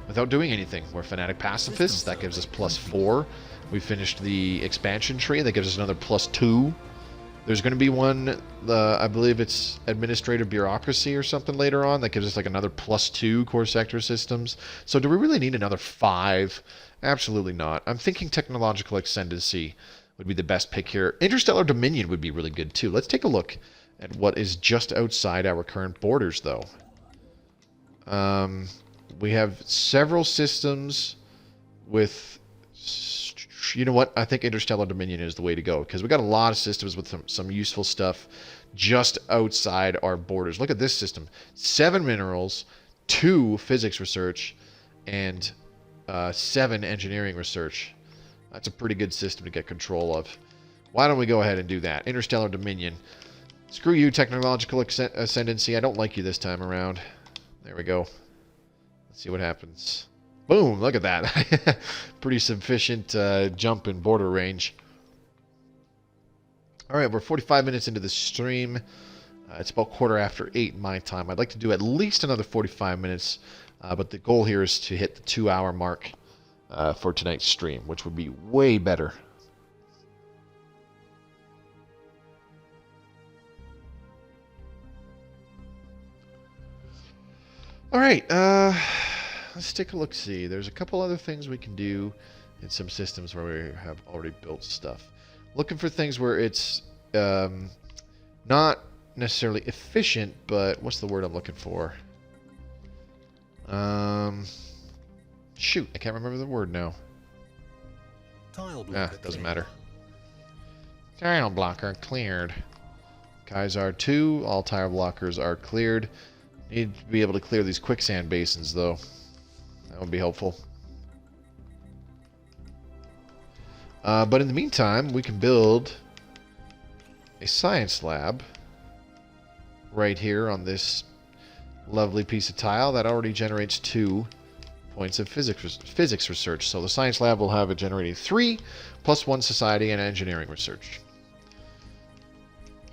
without doing anything. We're Fanatic Pacifists. That gives us +4. We finished the expansion tree. That gives us another +2. There's going to be one, I believe it's administrative bureaucracy or something later on. That gives us like another +2 core sector systems. So do we really need another 5? Absolutely not. I'm thinking technological ascendancy would be the best pick here. Interstellar Dominion would be really good too. Let's take a look at what is just outside our current borders though. We have several systems with... You know what? I think Interstellar Dominion is the way to go because we got a lot of systems with some useful stuff just outside our borders. Look at this system. 7 minerals, 2 physics research, and 7 engineering research. That's a pretty good system to get control of. Why don't we go ahead and do that? Interstellar Dominion. Screw you, technological ascendancy. I don't like you this time around. There we go. Let's see what happens. Boom, look at that. Pretty sufficient jump in border range. Alright, we're 45 minutes into the stream. It's about 8:15 my time. I'd like to do at least another 45 minutes, but the goal here is to hit the 2-hour mark for tonight's stream, which would be way better. Alright, let's take a look-see. There's a couple other things we can do in some systems where we have already built stuff. Looking for things where it's not necessarily efficient, but what's the word I'm looking for? Shoot, I can't remember the word now. Tile blocker Doesn't cleared. matter. Tile blocker cleared. Kaisar 2, all tile blockers are cleared. Need to be able to clear these quicksand basins, though. That would be helpful. But in the meantime, we can build a science lab right here on this lovely piece of tile that already generates 2 points of physics research. So the science lab will have it generating 3 plus 1 society and engineering research.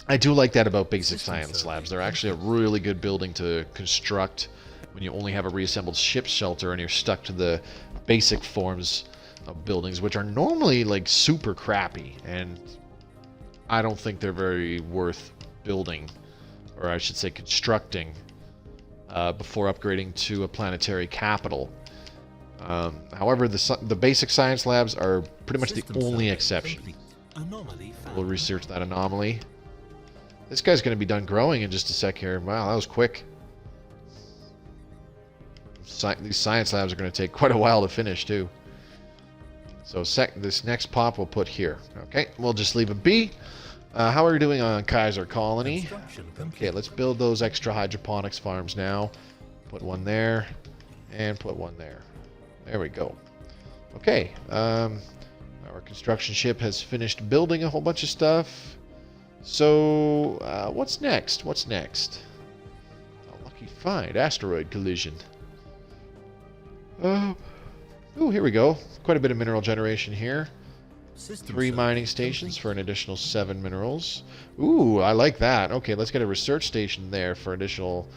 I do like that about basic science labs. They're actually a really good building to construct when you only have a reassembled ship shelter and you're stuck to the basic forms of buildings, which are normally like super crappy, and I don't think they're very worth building, or I should say constructing, before upgrading to a planetary capital. However, the basic science labs are pretty much the only exception. Anomaly found. We'll research that anomaly. This guy's going to be done growing in just a sec here. Wow, that was quick. These science labs are going to take quite a while to finish, too. So this next pop we'll put here. Okay, we'll just leave it be. How are we doing on Kaiser Colony? Construction complete. Okay, let's build those extra hydroponics farms now. Put one there, and put one there. There we go. Okay, our construction ship has finished building a whole bunch of stuff. So, what's next? What's next? A lucky find. Asteroid collision. Oh, here we go. Quite a bit of mineral generation here. System 3 mining survey stations complete. for an additional 7 minerals. Ooh, I like that. Okay, let's get a research station there for additional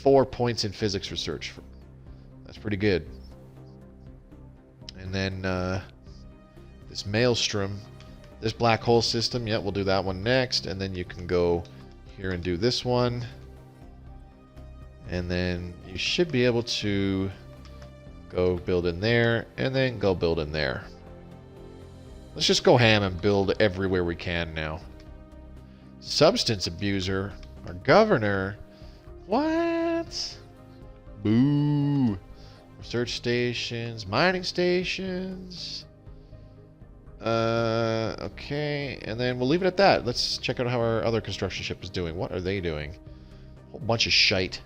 4 points in physics research. That's pretty good. And then this Maelstrom, this black hole system, yeah, we'll do that one next. And then you can go here and do this one. And then you should be able to go build in there, and then go build in there. Let's just go ham and build everywhere we can now. Substance abuser, our governor. What? Boo. Research stations, mining stations. Okay, and then we'll leave it at that. Let's check out how our other construction ship is doing. What are they doing? A whole bunch of shite.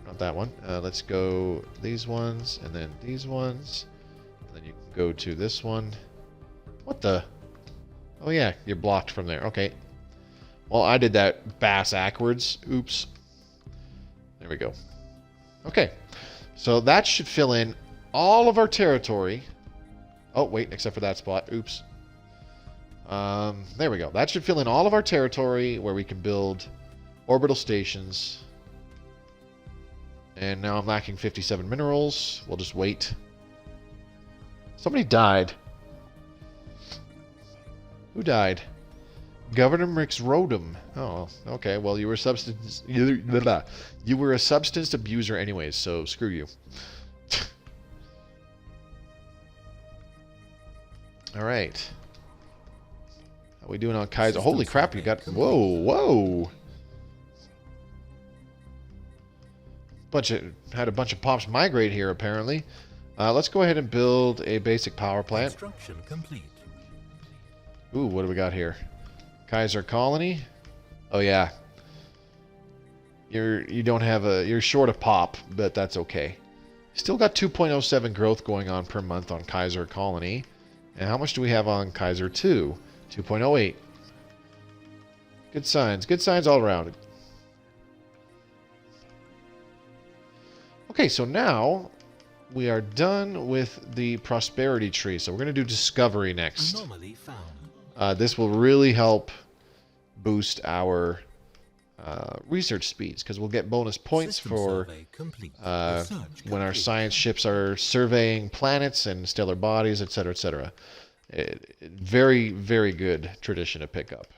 Not that one. Let's go these ones, and then these ones. And then you can go to this one. What the? Oh yeah, you're blocked from there. Okay. Well, I did that backwards. Oops. There we go. Okay. So that should fill in all of our territory. Oh, wait, except for that spot. Oops. There we go. That should fill in all of our territory where we can build orbital stations. And now I'm lacking 57 minerals. We'll just wait. Somebody died. Who died? Governor McRodum. Oh, okay. Well, you were a substance. You were a substance abuser, anyways. So screw you. All right. How are we doing on Kaiser? Holy crap! You got whoa. Had a bunch of pops migrate here apparently. Let's go ahead and build a basic power plant. Construction complete. Ooh, what do we got here? Kaiser Colony. Oh yeah. You're short of pop, but that's okay. Still got 2.07 growth going on per month on Kaiser Colony. And how much do we have on Kaiser 2? 2.08. Good signs. Good signs all around. Okay, so now we are done with the prosperity tree. So we're going to do discovery next. Anomaly found. This will really help boost our research speeds because we'll get bonus points System for survey complete. when Research our complete. science ships are surveying planets and stellar bodies, etc., etc. Very, very good tradition to pick up.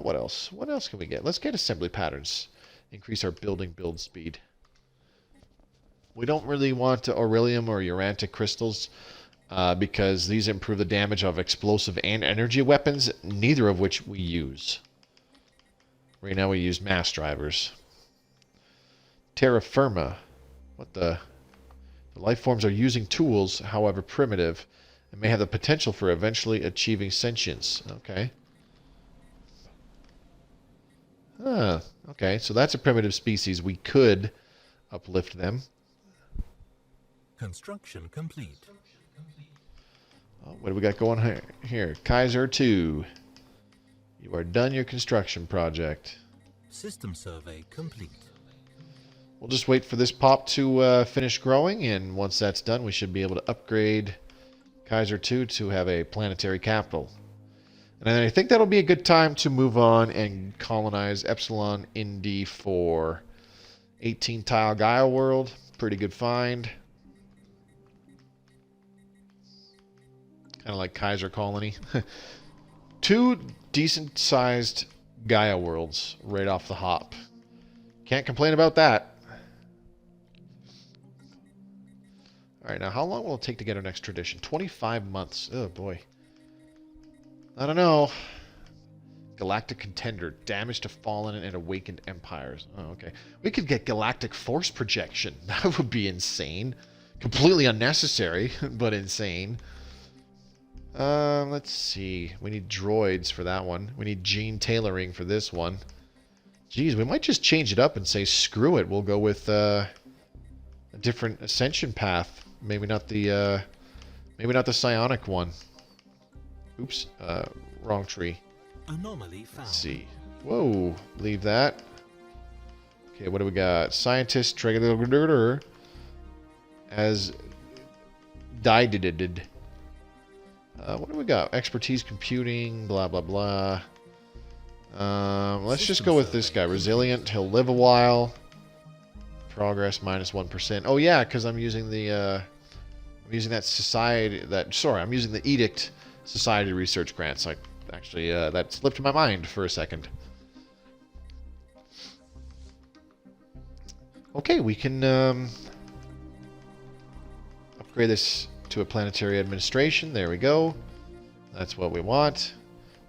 What else? What else can we get? Let's get assembly patterns. Increase our build speed. We don't really want Aurelium or Urantic crystals because these improve the damage of explosive and energy weapons, neither of which we use. Right now we use mass drivers. Terra firma. What the? The life forms are using tools, however primitive, and may have the potential for eventually achieving sentience. Okay. Okay, so that's a primitive species. We could uplift them. Construction complete. Oh, what do we got going here? Kaiser 2. You are done your construction project. System survey complete. We'll just wait for this pop to finish growing, and once that's done, we should be able to upgrade Kaiser 2 to have a planetary capital. And I think that'll be a good time to move on and colonize Epsilon Indy 4. 18 tile Gaia world. Pretty good find. Kind of like Kaiser Colony. 2 decent sized Gaia worlds right off the hop. Can't complain about that. Alright, now how long will it take to get our next tradition? 25 months. Oh boy. I don't know. Galactic contender. Damage to fallen and awakened empires. Oh, okay. We could get galactic force projection. That would be insane. Completely unnecessary, but insane. Let's see. We need droids for that one. We need gene tailoring for this one. Geez, we might just change it up and say screw it. We'll go with a different ascension path. Maybe not the psionic one. Oops, wrong tree. Anomaly found. Let's see. Whoa, leave that. Okay, what do we got? Scientist trigger as dided. What do we got? Expertise computing, blah blah blah. Let's just go with this guy. Resilient. He'll live a while. Progress minus 1%. Oh yeah, because I'm using the that society. I'm using the edict society research grants. Actually, that slipped my mind for a second. Okay, we can upgrade this to a planetary administration. There we go. That's what we want.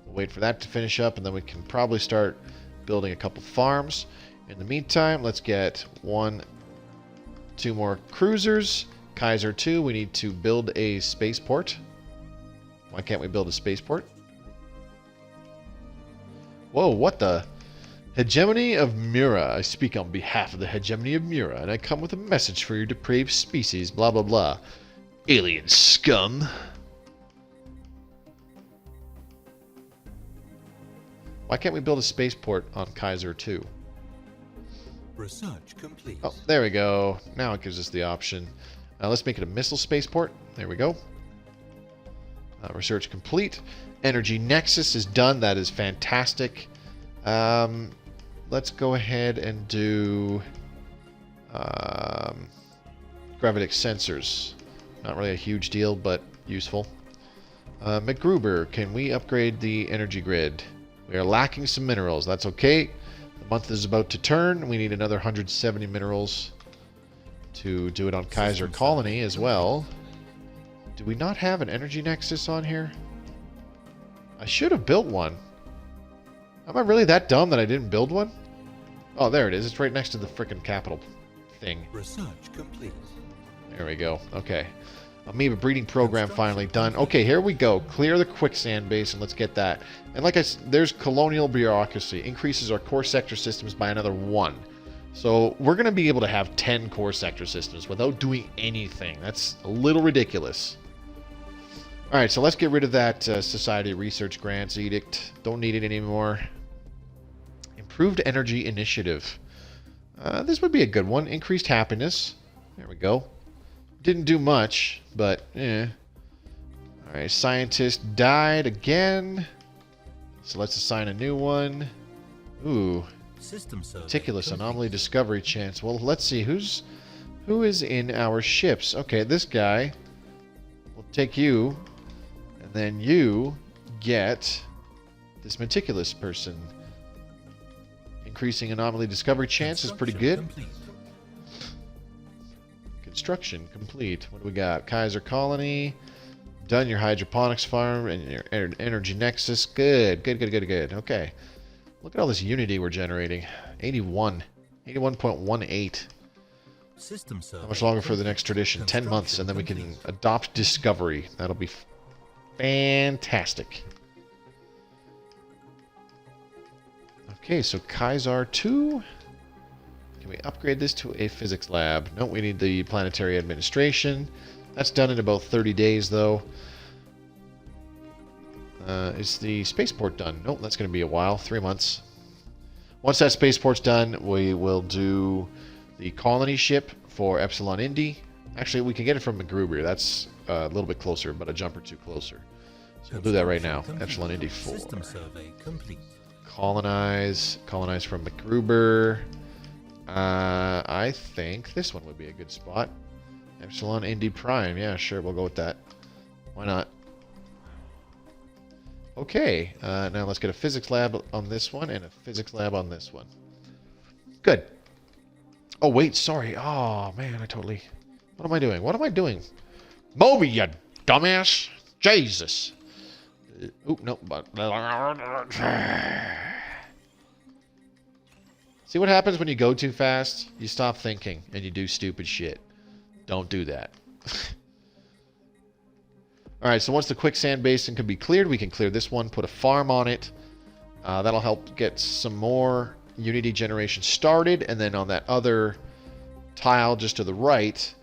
We'll wait for that to finish up, and then we can probably start building a couple farms. In the meantime, let's get 2 more cruisers. Kaiser 2, we need to build a spaceport. Why can't we build a spaceport? Whoa, what the? Hegemony of Mura. I speak on behalf of the hegemony of Mura, and I come with a message for your depraved species, blah blah blah. Alien scum. Why can't we build a spaceport on Kaiser 2? Research complete. Oh, there we go. Now it gives us the option. Let's make it a missile spaceport. There we go. Research complete. Energy Nexus is done. That is fantastic. Let's go ahead and do gravitic sensors. Not really a huge deal, but useful. McGruber, can we upgrade the energy grid? We are lacking some minerals. That's okay. The month is about to turn. We need another 170 minerals to do it on Kaiser Colony as well. Do we not have an energy nexus on here? I should have built one. Am I really that dumb that I didn't build one? Oh, there it is. It's right next to the frickin' capital thing. Research complete. There we go. Okay. Amoeba breeding program finally done. Okay, here we go. Clear the quicksand basin. Let's get that. And like I said, there's colonial bureaucracy. Increases our core sector systems by another 1. So we're going to be able to have 10 core sector systems without doing anything. That's a little ridiculous. Alright, so let's get rid of that Society Research Grants Edict. Don't need it anymore. Improved Energy Initiative. This would be a good one. Increased happiness. There we go. Didn't do much, but eh. Alright, scientist died again. So let's assign a new one. Ooh. Meticulous anomaly discovery chance. Well, let's see. Who is in our ships? Okay, this guy. We'll take you. And then you get this meticulous person. Increasing anomaly discovery chance is pretty good. Construction complete. What do we got? Kaiser Colony. Done your hydroponics farm and your energy nexus. Good. Okay. Look at all this unity we're generating. 81. 81.18. System survey. How much longer for the next tradition? 10 months, and then we can adopt Discovery. That'll be fantastic. Okay, so Kaisar 2. Can we upgrade this to a physics lab? No, we need the Planetary Administration. That's done in about 30 days, though. Is the spaceport done? Nope, that's going to be a while. 3 months. Once that spaceport's done, we will do the colony ship for Epsilon Indi. Actually, we can get it from MacGruber. That's a little bit closer, but a jump or two closer. So we'll do that right now. Epsilon Indi 4. System survey complete. Colonize from MacGruber. I think this one would be a good spot. Epsilon Indi Prime. Yeah, sure, we'll go with that. Why not? Okay, now let's get a physics lab on this one and a physics lab on this one. Good. Oh, wait, sorry. Oh, man, What am I doing? What am I doing? Moby, you dumbass! Jesus! Oop, nope. See what happens when you go too fast? You stop thinking and you do stupid shit. Don't do that. Alright, so once the quicksand basin can be cleared, we can clear this one, put a farm on it. That'll help get some more Unity generation started. And then on that other tile just to the right,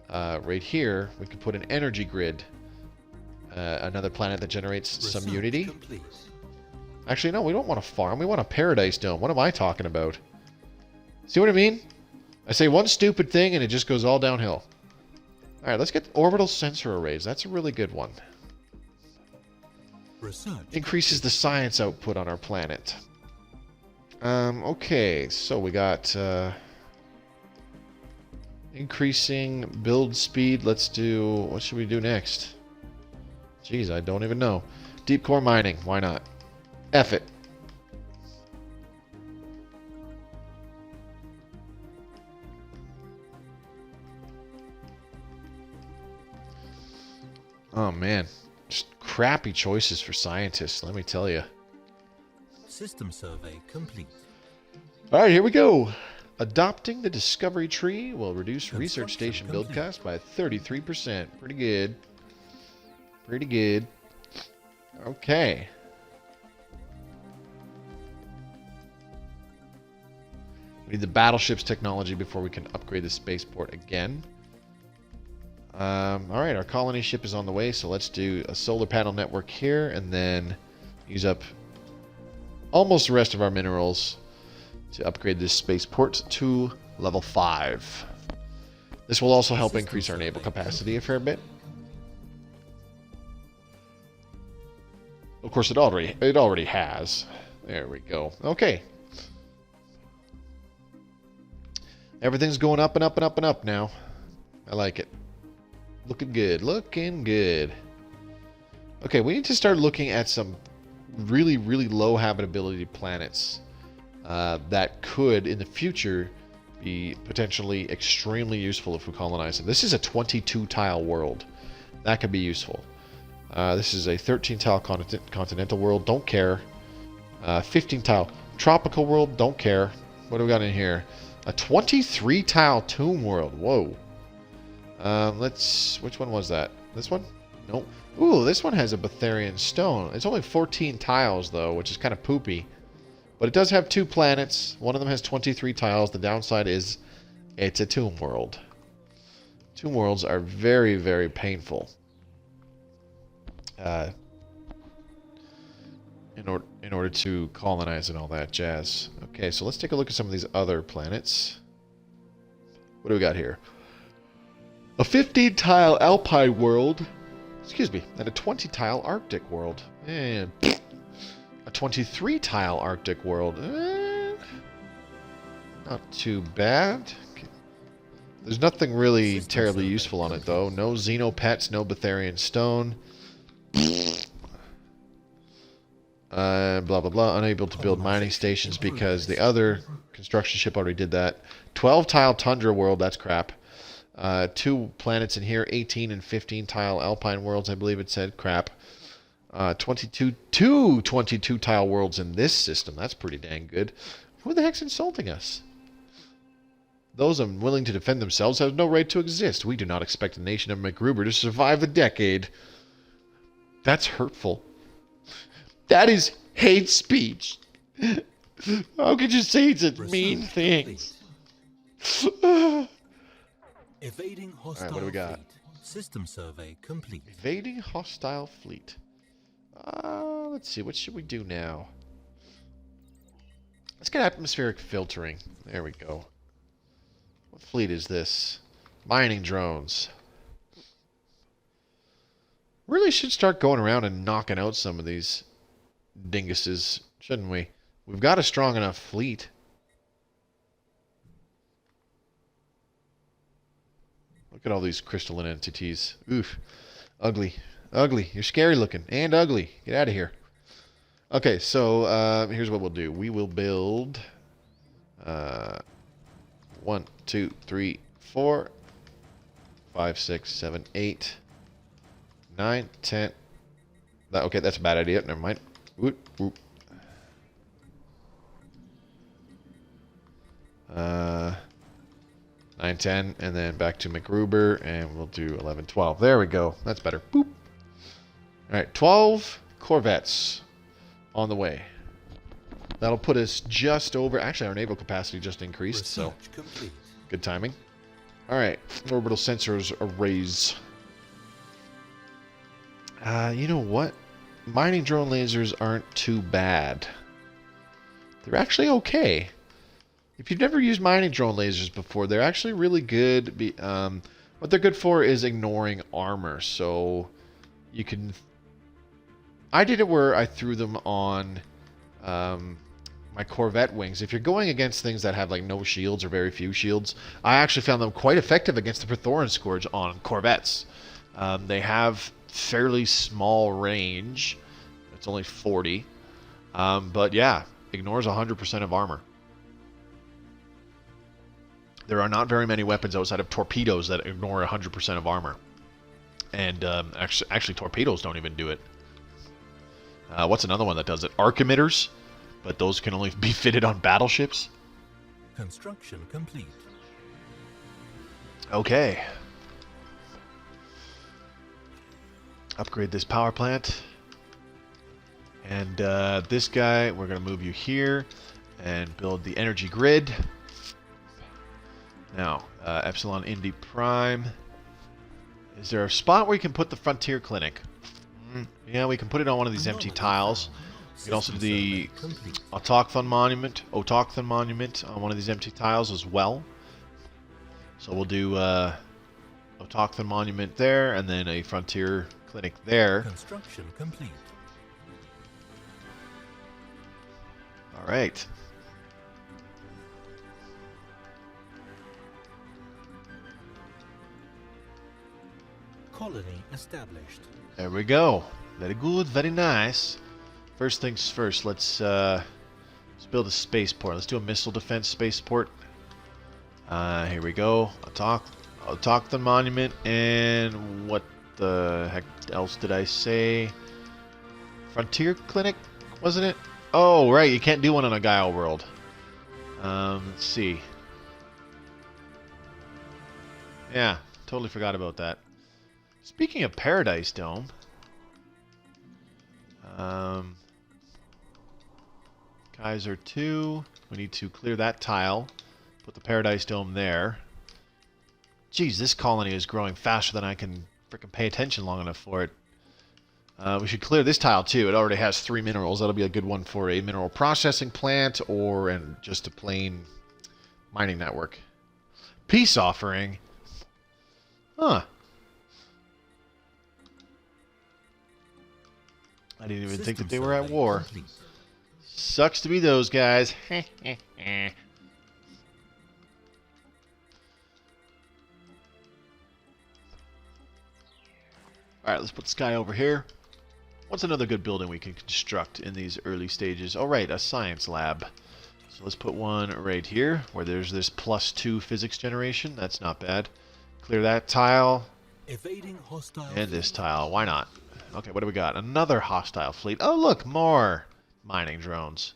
right here, we can put an energy grid. Another planet that generates some Unity. Complete. Actually, no, we don't want a farm. We want a paradise dome. What am I talking about? See what I mean? I say one stupid thing and it just goes all downhill. Alright, let's get orbital sensor arrays. That's a really good one. Research. Increases the science output on our planet. Okay, so we got increasing build speed. Let's do... What should we do next? Jeez, I don't even know. Deep core mining. Why not? F it. Oh, man. Just crappy choices for scientists, let me tell you. System survey complete. All right, here we go. Adopting the Discovery Tree will reduce research station build cost by 33%. Pretty good. Pretty good. Okay. We need the battleship's technology before we can upgrade the spaceport again. Alright, our colony ship is on the way, so let's do a solar panel network here and then use up almost the rest of our minerals to upgrade this spaceport to level 5. This will also help increase our naval capacity a fair bit. Of course, it already has. There we go. Okay. Everything's going up and up and up and up now. I like it. Looking good. Looking good. Okay, we need to start looking at some really, really low habitability planets that could, in the future, be potentially extremely useful if we colonize them. This is a 22-tile world. That could be useful. This is a 13-tile continental world. Don't care. 15-tile tropical world. Don't care. What do we got in here? A 23-tile tomb world. Whoa. Which one was that? This one? Nope. Ooh, this one has a Betharian stone. It's only 14 tiles, though, which is kind of poopy. But it does have 2 planets. One of them has 23 tiles. The downside is it's a tomb world. Tomb worlds are very, very painful. In order to colonize and all that jazz. Okay, so let's take a look at some of these other planets. What do we got here? A 15-tile alpine world. Excuse me. And a 20-tile Arctic world. And a 23-tile Arctic world. Not too bad. There's nothing really terribly useful on it, though. No Xenopets, no Betharian stone. Blah, blah, blah. Unable to build mining stations because the other construction ship already did that. 12-tile Tundra world. That's crap. 2 planets in here. 18 and 15-tile Alpine worlds, I believe it said. Crap. 22 22-tile worlds in this system. That's pretty dang good. Who the heck's insulting us? Those unwilling to defend themselves have no right to exist. We do not expect the nation of McGruber to survive the decade. That's hurtful. That is hate speech. How could you say such mean things? Evading hostile Alright, what do we got? fleet. System survey complete. Evading hostile fleet. Let's see. What should we do now? Let's get atmospheric filtering. There we go. What fleet is this? Mining drones. Really should start going around and knocking out some of these dinguses, shouldn't we? We've got a strong enough fleet. Look at all these crystalline entities. Oof. Ugly. Ugly. You're scary looking. And ugly. Get out of here. Okay, so here's what we'll do. We will build 1, 2, 3, 4, 5, 6, 7, 8, 9, 10. Okay, that's a bad idea. Never mind. Whoop, whoop. 9, 10, and then back to McGruber, and we'll do 11, 12. There we go. That's better. Boop. All right, 12 Corvettes on the way. That'll put us just over... Actually, our naval capacity just increased, so Complete. good timing. All right, orbital sensors arrays. You know what? Mining drone lasers aren't too bad. They're actually okay. If you've never used mining drone lasers before, they're actually really good. What they're good for is ignoring armor. So you can... I did it where I threw them on my Corvette wings. If you're going against things that have like no shields or very few shields, I actually found them quite effective against the Prothoran Scourge on Corvettes. They have fairly small range. It's only 40. But yeah, ignores 100% of armor. There are not very many weapons outside of torpedoes that ignore 100% of armor. And actually, torpedoes don't even do it. What's another one that does it? Arc emitters, but those can only be fitted on battleships. Construction complete. Okay. Upgrade this power plant. And this guy, we're going to move you here and build the energy grid. Now, Epsilon Indy Prime. Is there a spot where you can put the Frontier Clinic? Yeah, we can put it on one of these empty tiles. We can also do the Autochthon Monument on one of these empty tiles as well. So we'll do Autochthon Monument there, and then a Frontier Clinic there. Construction complete. All right. Colony established. There we go. Very good, very nice. First things first, let's build a spaceport. Let's do a missile defense spaceport. Here we go. Autochthon Monument, and what the heck else did I say? Frontier Clinic, wasn't it? Oh, right, you can't do one on a Gaia world. Let's see. Yeah, totally forgot about that. Speaking of Paradise Dome, Kaiser 2, we need to clear that tile, put the Paradise Dome there. Geez, this colony is growing faster than I can frickin' pay attention long enough for it. We should clear this tile too. It already has 3 minerals. That'll be a good one for a mineral processing plant or just a plain mining network. Peace offering? Huh. I didn't even think that they were at war. Complete. Sucks to be those guys. Alright, let's put this guy over here. What's another good building we can construct in these early stages? Alright, a science lab. So let's put one right here, where there's this +2 physics generation. That's not bad. Clear that tile. Evading hostile And this tile. Why not? Okay, what do we got? Another hostile fleet. Oh, look, more mining drones.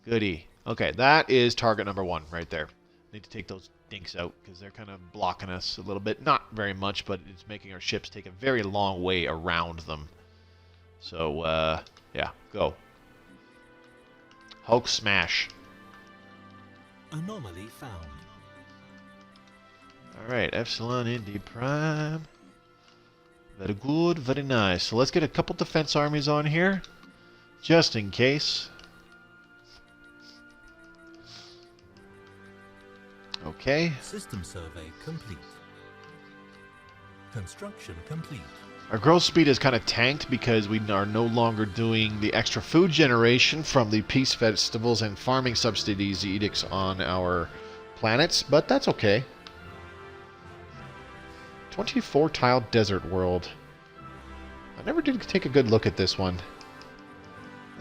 Goody. Okay, that is target number 1 right there. Need to take those dinks out because they're kind of blocking us a little bit. Not very much, but it's making our ships take a very long way around them. So, yeah, go. Hulk smash. Anomaly found. Alright, Epsilon Indy Prime. Very good, very nice. So let's get a couple defense armies on here. Just in case. Okay. System survey complete. Construction complete. Our growth speed is kind of tanked because we are no longer doing the extra food generation from the peace festivals and farming subsidies edicts on our planets, but that's okay. 24-tile desert world. I never did take a good look at this one.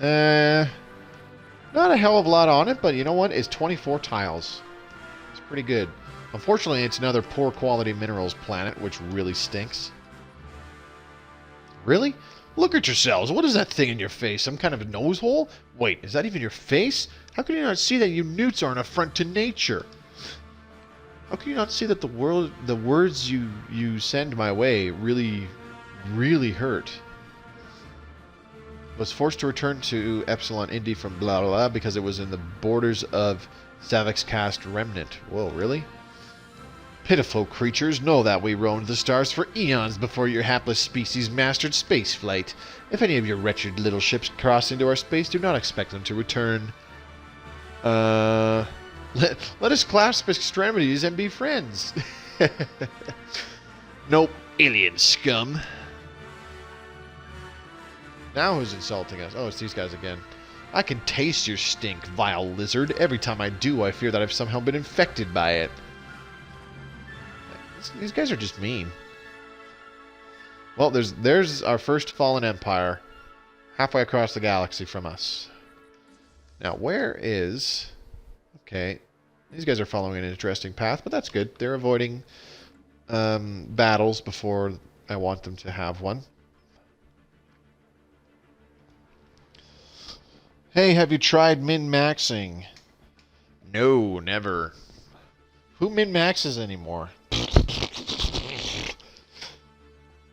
Not a hell of a lot on it, but you know what? It's 24 tiles. It's pretty good. Unfortunately, it's another poor quality minerals planet, which really stinks. Really? Look at yourselves. What is that thing in your face? Some kind of a nose hole? Wait, is that even your face? How can you not see that you newts are an affront to nature? How can you not see that the words you send my way really, really hurt? Was forced to return to Epsilon Indy from blah blah blah because it was in the borders of Savik's cast remnant. Whoa, really? Pitiful creatures, know that we roamed the stars for eons before your hapless species mastered spaceflight. If any of your wretched little ships cross into our space, do not expect them to return. Let us clasp extremities and be friends. Nope, alien scum. Now who's insulting us? Oh, it's these guys again. I can taste your stink, vile lizard. Every time I do, I fear that I've somehow been infected by it. These guys are just mean. Well, there's our first fallen empire. Halfway across the galaxy from us. Now, where is... Okay. These guys are following an interesting path, but that's good. They're avoiding battles before I want them to have one. Hey, have you tried min-maxing? No, never. Who min-maxes anymore?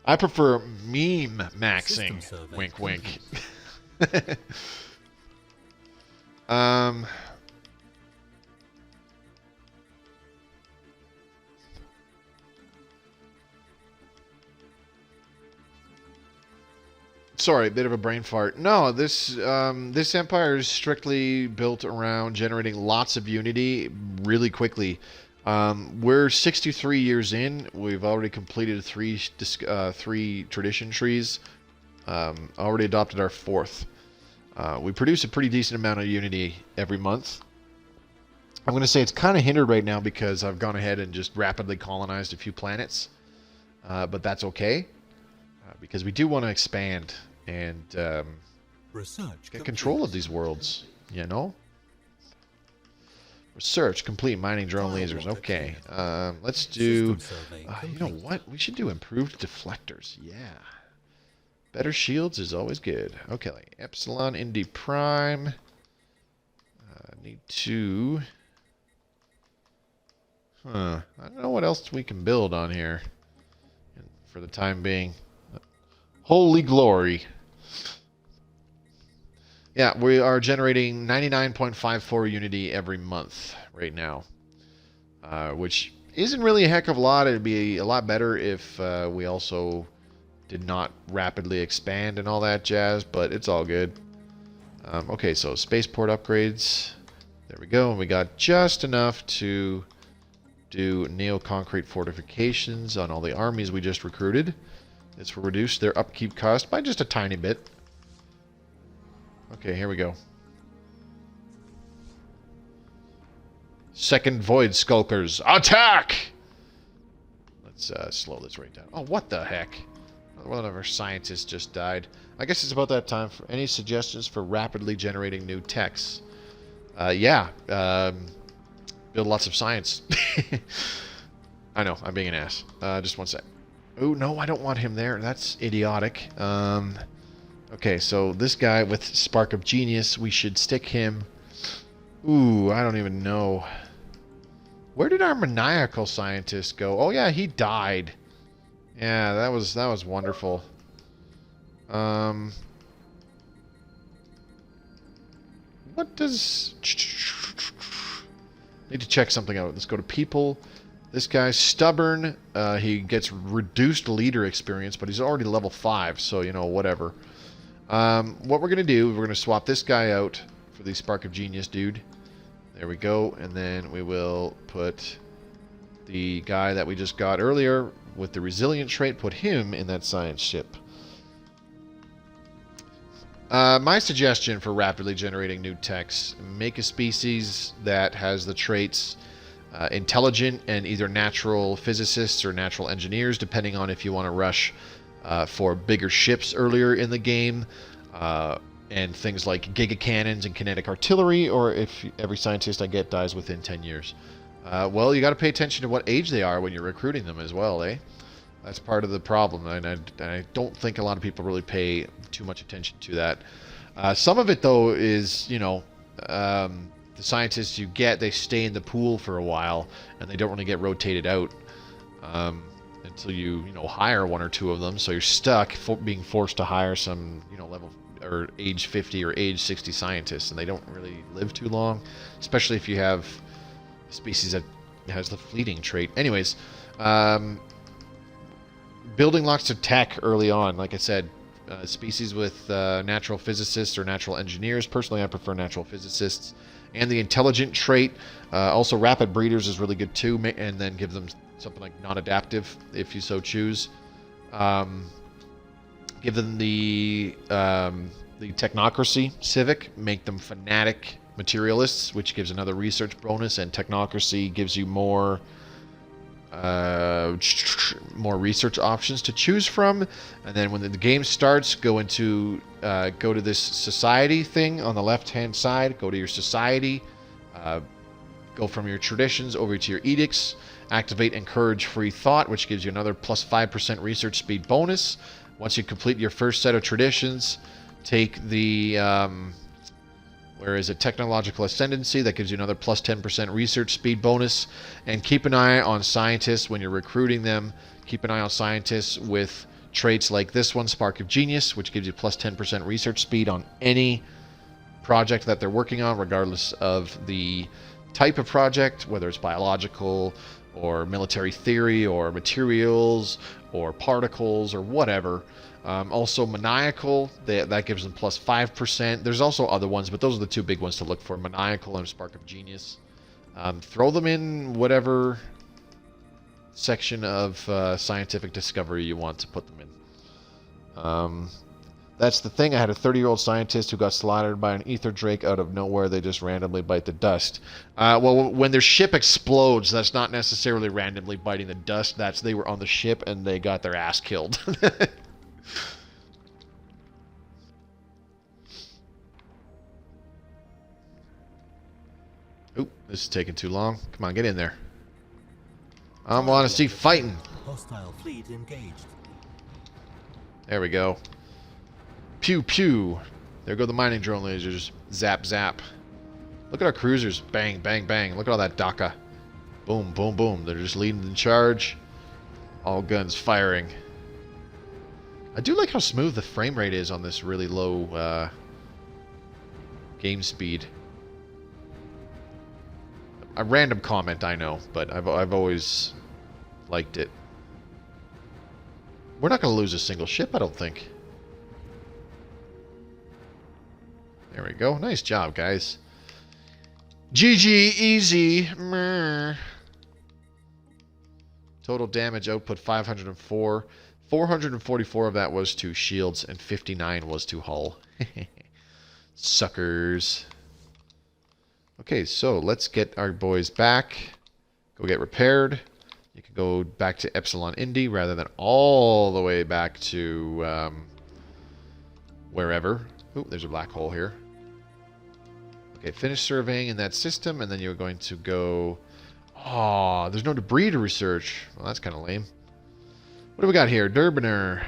I prefer meme-maxing. Wink, wink. Sorry, a bit of a brain fart. No, this empire is strictly built around generating lots of unity really quickly. We're 63 years in. We've already completed three tradition trees. Already adopted our fourth. We produce a pretty decent amount of unity every month. I'm going to say it's kind of hindered right now because I've gone ahead and just rapidly colonized a few planets. But that's okay. Because we do want to expand and get control of these worlds, you know? Research complete, mining drone lasers. Okay, let's do... you know what? We should do improved deflectors. Yeah. Better shields is always good. Okay, like Epsilon Indy Prime. Need to... I don't know what else we can build on here for the time being. Holy glory. Yeah, we are generating 99.54 unity every month right now. Which isn't really a heck of a lot. It'd be a lot better if we also did not rapidly expand and all that jazz, but it's all good. Okay, so spaceport upgrades. There we go. And we got just enough to do neo-concrete fortifications on all the armies we just recruited. This will reduce their upkeep cost by just a tiny bit. Okay, here we go. Second Void Skulkers, attack! Let's slow this right down. Oh, what the heck? One of our scientists just died. I guess it's about that time. For any suggestions for rapidly generating new techs? Yeah. Build lots of science. I know, I'm being an ass. Just one sec. Oh, no, I don't want him there. That's idiotic. Okay, so this guy with Spark of Genius, we should stick him... Ooh, I don't even know. Where did our maniacal scientist go? Oh yeah, he died. Yeah, that was wonderful. What does... Need to check something out. Let's go to people. This guy's stubborn. He gets reduced leader experience, but he's already level 5, so, you know, whatever. What we're going to do, we're going to swap this guy out for the Spark of Genius dude. There we go. And then we will put the guy that we just got earlier with the resilient trait, put him in that science ship. My suggestion for rapidly generating new techs, make a species that has the traits intelligent and either natural physicists or natural engineers, depending on if you want to rush for bigger ships earlier in the game, and things like giga cannons and kinetic artillery, or if every scientist I get dies within 10 years. Well, you got to pay attention to what age they are when you're recruiting them as well, eh? That's part of the problem, and I don't think a lot of people really pay too much attention to that. Some of it, though, is, you know, the scientists you get, they stay in the pool for a while, and they don't really get rotated out until you know, hire one or two of them. So you're stuck being forced to hire some, you know, level or age 50 or age 60 scientists, and they don't really live too long, especially if you have a species that has the fleeting trait. Anyways, building lots of tech early on, like I said, species with natural physicists or natural engineers. Personally, I prefer natural physicists. And the intelligent trait. Also, rapid breeders is really good too, and then give them something like non-adaptive, if you so choose. Give them the technocracy, civic. Make them fanatic materialists, which gives another research bonus, and technocracy gives you more research options to choose from. And then when the game starts, go to this society thing on the left hand side. Go to your society, go from your traditions over to your edicts. Activate encourage free thought, which gives you another plus 5% research speed bonus. Once you complete your first set of traditions, take the where is it, technological ascendancy, that gives you another plus 10% research speed bonus. And keep an eye on scientists when you're recruiting them. Keep an eye on scientists with traits like this one, Spark of Genius, which gives you plus 10% research speed on any project that they're working on, regardless of the type of project, whether it's biological or military theory or materials or particles or whatever. Also maniacal, that gives them plus 5%. There's also other ones, but those are the two big ones to look for, maniacal and Spark of Genius. Throw them in whatever section of scientific discovery you want to put them in. That's the thing. I had a 30-year-old scientist who got slaughtered by an ether drake out of nowhere. They just randomly bite the dust. Well, when their ship explodes, that's not necessarily randomly biting the dust. That's they were on the ship and they got their ass killed. Oop, this is taking too long. Come on, get in there. I want to see fighting. Hostile fleet engaged. There we go. Pew pew. There go the mining drone lasers. Zap zap. Look at our cruisers. Bang bang bang. Look at all that DACA. Boom boom boom. They're just leading the charge. All guns firing. I do like how smooth the frame rate is on this really low game speed. A random comment, I know, but I've always liked it. We're not going to lose a single ship, I don't think. There we go. Nice job, guys. GG, easy. Meh. Total damage output 504. 444 of that was to shields, and 59 was to hull. Suckers. Okay, so let's get our boys back. Go get repaired. You can go back to Epsilon Indy rather than all the way back to wherever. Ooh, there's a black hole here. Okay, finish surveying in that system, and then you're going to go... Oh, there's no debris to research. Well, that's kind of lame. What do we got here? Durbiner.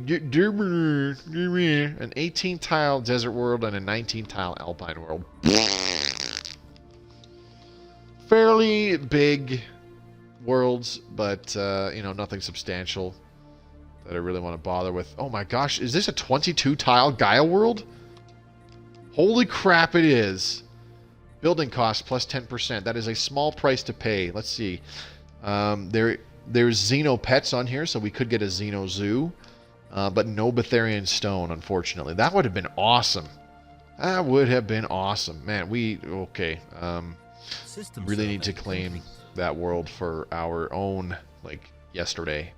Durbiner. An 18-tile desert world and a 19-tile alpine world. Fairly fairly big worlds, but, you know, nothing substantial that I really want to bother with. Oh my gosh, is this a 22-tile Gaia world? Holy crap, it is. Building cost plus 10%. That is a small price to pay. Let's see. There's Xeno pets on here, so we could get a Xeno zoo. But no Betharian stone, unfortunately. That would have been awesome. That would have been awesome. Man, okay. Really need to claim that world for our own, like, yesterday.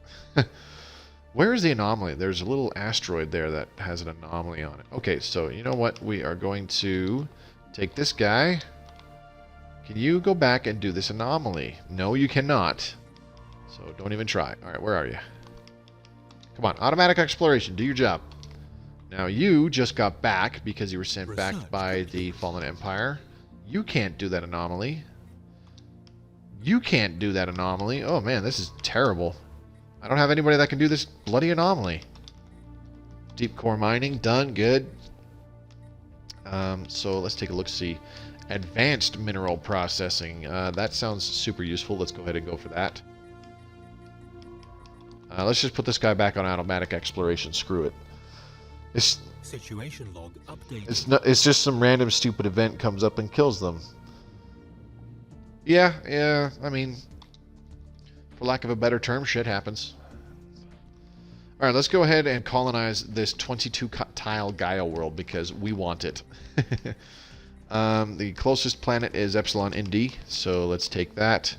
Where is the anomaly? There's a little asteroid there that has an anomaly on it. Okay, so you know what? We are going to take this guy. Can you go back and do this anomaly? No, you cannot. So don't even try. Alright, where are you? Come on, automatic exploration. Do your job. Now you just got back because you were sent back by the Fallen Empire. You can't do that anomaly. You can't do that anomaly. Oh man, this is terrible. I don't have anybody that can do this bloody anomaly. Deep core mining, done, good. So let's take a look, see. Advanced mineral processing. That sounds super useful. Let's go ahead and go for that. Let's just put this guy back on automatic exploration. Screw it. Situation log updated. It's just some random stupid event comes up and kills them. Yeah, I mean, for lack of a better term, shit happens. Alright, let's go ahead and colonize this 22-tile Gaia world because we want it. The closest planet is Epsilon Indi, so let's take that.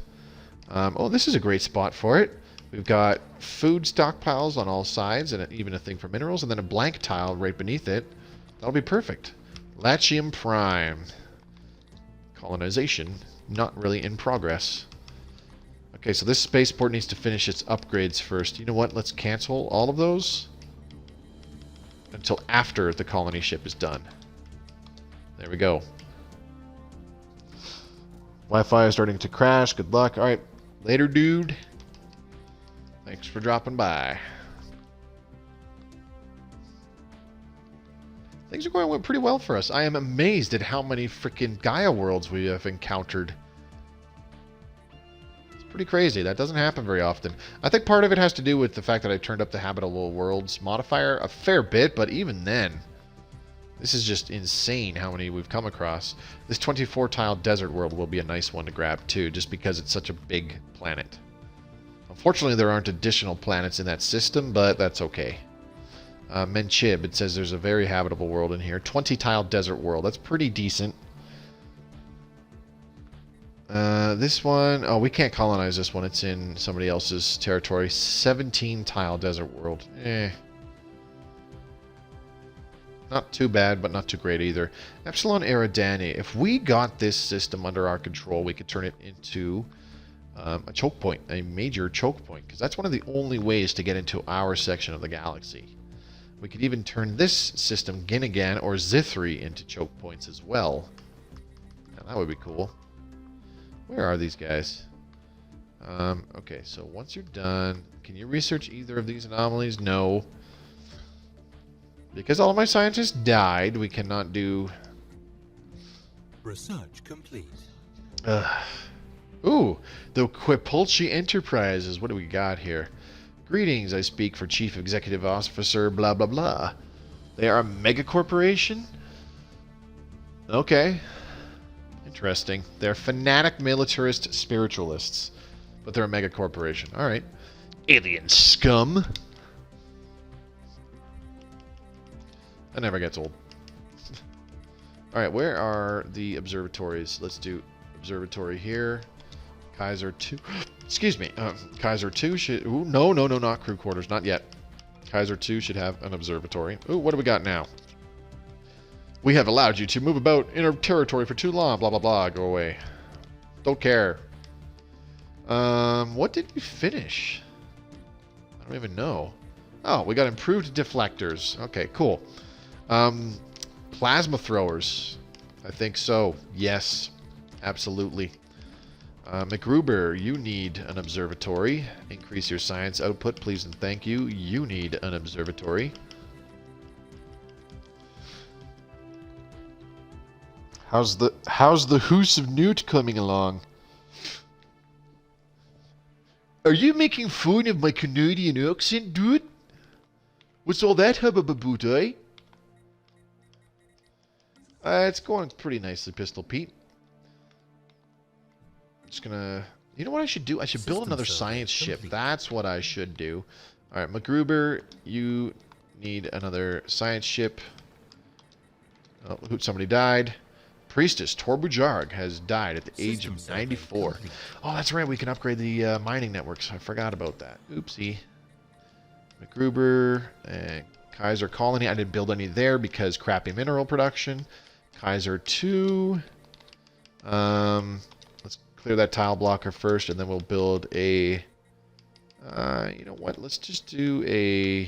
Oh, this is a great spot for it. We've got food stockpiles on all sides, and even a thing for minerals, and then a blank tile right beneath it. That'll be perfect. Latium Prime. Colonization, not really in progress. Okay, so this spaceport needs to finish its upgrades first. You know what? Let's cancel all of those until after the colony ship is done. There we go. Wi-Fi is starting to crash. Good luck. Alright, later, dude. Thanks for dropping by. Things are going pretty well for us. I am amazed at how many freaking Gaia worlds we have encountered. It's pretty crazy. That doesn't happen very often. I think part of it has to do with the fact that I turned up the habitable worlds modifier a fair bit, but even then, this is just insane how many we've come across. This 24-tile desert world will be a nice one to grab too, just because it's such a big planet. Unfortunately, there aren't additional planets in that system, but that's okay. Menchib, it says there's a very habitable world in here. 20-tile desert world. That's pretty decent. This one... Oh, we can't colonize this one. It's in somebody else's territory. 17-tile desert world. Not too bad, but not too great either. Epsilon Eridani. If we got this system under our control, we could turn it into... a choke point, a major choke point, because that's one of the only ways to get into our section of the galaxy. We could even turn this system, Ginnigan or Zithri, into choke points as well. Now, that would be cool. Where are these guys? Okay, so once you're done, can you research either of these anomalies? No. Because all of my scientists died, we cannot do... Research complete. Ooh, the Quipulci Enterprises. What do we got here? Greetings, I speak for Chief Executive Officer blah blah blah. They are a mega corporation? Okay. Interesting. They're fanatic militarist spiritualists. But they're a mega corporation. Alright. Alien scum. That never gets old. Alright, where are the observatories? Let's do observatory here. Kaiser 2. Excuse me. Kaiser 2 should... Ooh, no, not crew quarters. Not yet. Kaiser 2 should have an observatory. Ooh, what do we got now? We have allowed you to move about in our territory for too long. Blah, blah, blah. Go away. Don't care. What did we finish? I don't even know. Oh, we got improved deflectors. Okay, cool. Plasma throwers. I think so. Yes. Absolutely. McGruber, you need an observatory. Increase your science output, please and thank you. You need an observatory. How's the Hoose of Newt coming along? Are you making fun of my Canadian accent, dude? What's all that hubbub about, eh? It's going pretty nicely, Pistol Pete. Just gonna... You know what I should do? I should build another science ship. That's what I should do. Alright, MacGruber, you need another science ship. Oh, somebody died. Priestess Torbujarg has died at the age of 94. Oh, that's right. We can upgrade the mining networks. I forgot about that. Oopsie. MacGruber and Kaiser Colony. I didn't build any there because crappy mineral production. Kaiser 2. Let's clear that tile blocker first, and then we'll build a... you know what? Let's just do a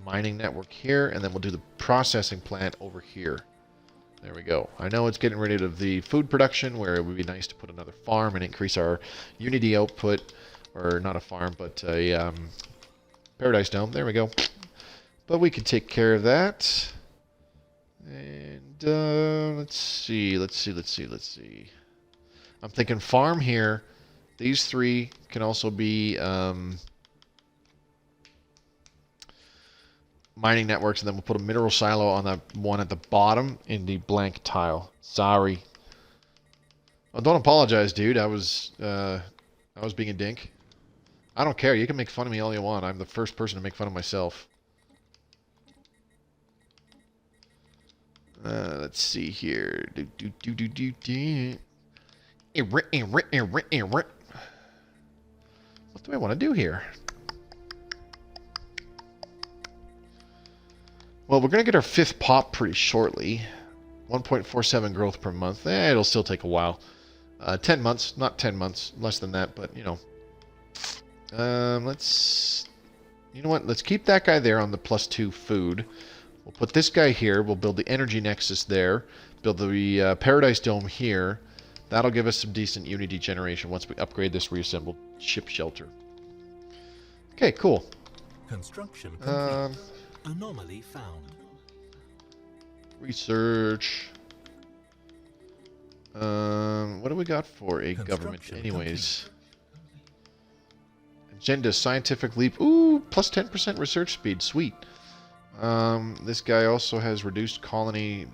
mining network here, and then we'll do the processing plant over here. There we go. I know it's getting rid of the food production, where it would be nice to put another farm and increase our Unity output. Or not a farm, but a Paradise Dome. There we go. But we can take care of that. And let's see. I'm thinking farm here. These three can also be mining networks, and then we'll put a mineral silo on that one at the bottom in the blank tile. Sorry. Well, don't apologize, dude. I was being a dink. I don't care. You can make fun of me all you want. I'm the first person to make fun of myself. Let's see here. What do I want to do here? Well, we're going to get our 5th pop pretty shortly. 1.47 growth per month. It'll still take a while. 10 months. Not 10 months. Less than that, but, you know. Let's... You know what? Let's keep that guy there on the +2 food. We'll put this guy here. We'll build the energy nexus there. Build the Paradise Dome here. That'll give us some decent Unity generation once we upgrade this reassembled ship shelter. Okay, cool. Construction complete. Anomaly found. Research. What do we got for a government anyways? Agenda, scientific leap. Ooh, plus 10% research speed. Sweet. This guy also has reduced colony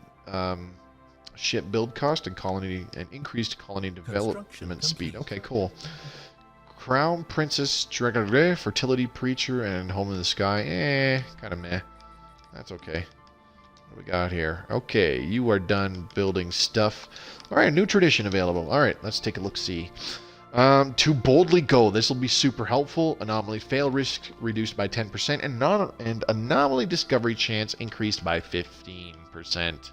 ship build cost and increased colony development speed. Okay, cool. Crown Princess Dragare, Fertility Preacher, and Home in the Sky. Kind of meh. That's okay. What do we got here? Okay, you are done building stuff. Alright, new tradition available. Alright, let's take a look-see. To boldly go. This will be super helpful. Anomaly fail risk reduced by 10%, and anomaly discovery chance increased by 15%.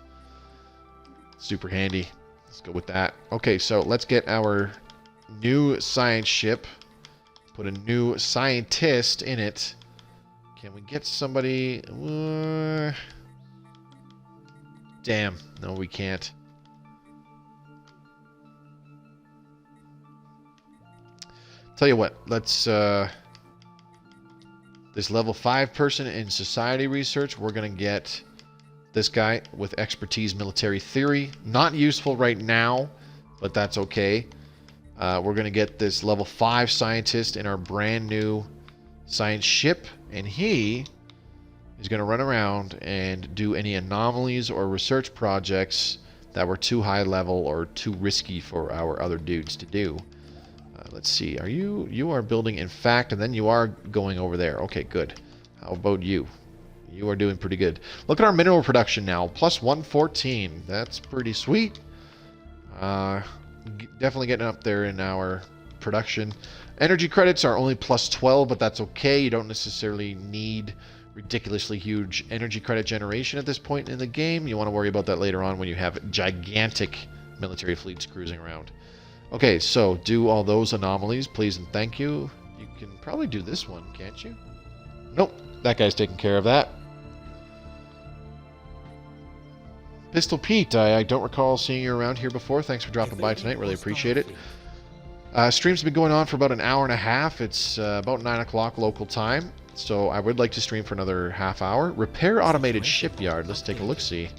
Super handy. Let's go with that. Okay, so let's get our new science ship. Put a new scientist in it. Can we get somebody? Damn. No, we can't. Tell you what. Let's... this level 5 person in society research, we're going to get this guy with expertise military theory. Not useful right now, but that's okay. We're going to get this level 5 scientist in our brand new science ship, and he is going to run around and do any anomalies or research projects that were too high level or too risky for our other dudes to do. Let's see. You are building in fact, and then you are going over there. Okay, good. How about you? You are doing pretty good. Look at our mineral production now. Plus 114. That's pretty sweet. Definitely getting up there in our production. Energy credits are only plus 12, but that's okay. You don't necessarily need ridiculously huge energy credit generation at this point in the game. You want to worry about that later on when you have gigantic military fleets cruising around. Okay, so do all those anomalies, please and thank you. You can probably do this one, can't you? Nope, that guy's taking care of that. Pistol Pete, I don't recall seeing you around here before. Thanks for dropping by tonight. Really appreciate it. Stream's been going on for about an hour and a half. It's about 9 o'clock local time. So I would like to stream for another half hour. Repair automated shipyard. Let's take a look-see.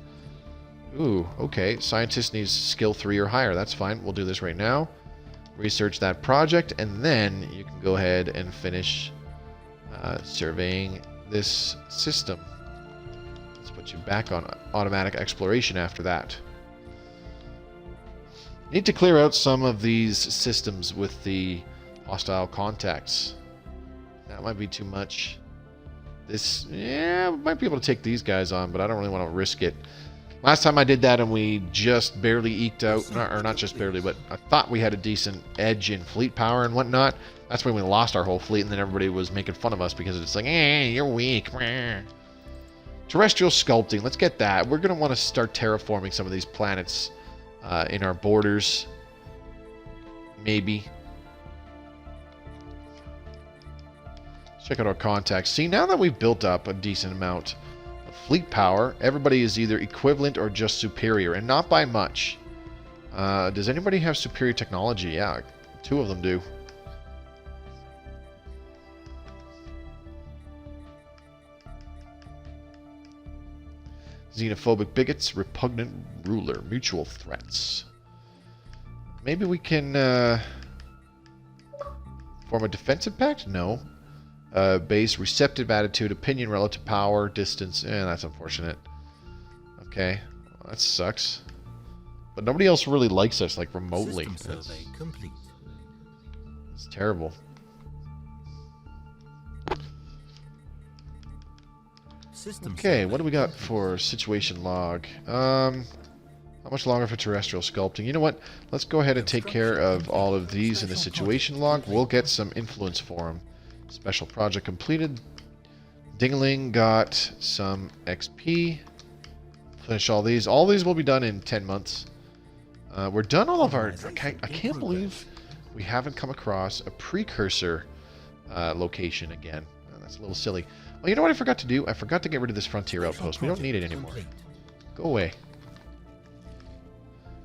Ooh, okay. Scientist needs skill 3 or higher. That's fine. We'll do this right now. research that project, and then you can go ahead and finish surveying this system. Let's put you back on automatic exploration after that. Need to clear out some of these systems with the hostile contacts. That might be too much. This, yeah, we might be able to take these guys on, but I don't really want to risk it. Last time I did that and we just barely eked out, or not just barely, but I thought we had a decent edge in fleet power and whatnot. That's when we lost our whole fleet, and then everybody was making fun of us because it's like, you're weak. Terrestrial sculpting, let's get that. We're going to want to start terraforming some of these planets in our borders. Maybe. Let's check out our contacts. See, now that we've built up a decent amount of fleet power, everybody is either equivalent or just superior, and not by much. Does anybody have superior technology? Yeah, 2 of them do. Xenophobic bigots, repugnant ruler, mutual threats. Maybe we can form a defensive pact? No. Base, receptive attitude, opinion relative power, distance. That's unfortunate. Okay, well, that sucks. But nobody else really likes us, like, remotely. Survey complete. It's terrible. Okay, what do we got for situation log? How much longer for terrestrial sculpting? You know what? Let's go ahead and take care of all of these in the situation log. We'll get some influence for them. Special project completed. Dingling got some XP. Finish all these. All these will be done in 10 months. We're done all of our... I can't believe we haven't come across a precursor location again. That's a little silly. Well, you know what I forgot to do? I forgot to get rid of this frontier outpost. We don't need it anymore. Go away.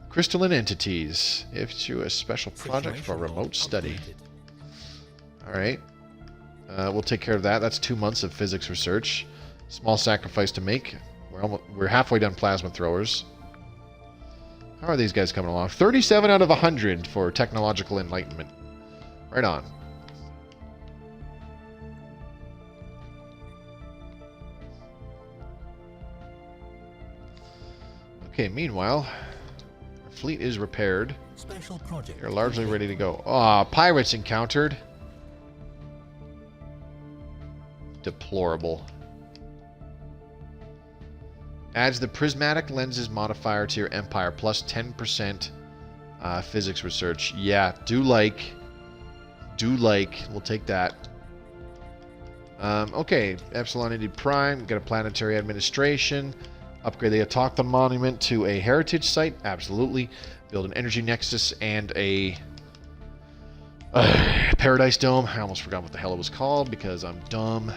Crystalline entities. Issue a special project for remote study. Alright. We'll take care of that. That's 2 months of physics research. Small sacrifice to make. We're halfway done plasma throwers. How are these guys coming along? 37 out of 100 for technological enlightenment. Right on. Okay, meanwhile, our fleet is repaired. Special project. They're largely ready to go. Ah, pirates encountered. Deplorable. Adds the prismatic lenses modifier to your empire, plus 10% physics research. Yeah, do like. We'll take that. Okay, Epsilonid Prime, got a planetary administration. Upgrade the Autochthon Monument to a heritage site. Absolutely. Build an energy nexus and a Paradise Dome. I almost forgot what the hell it was called because I'm dumb.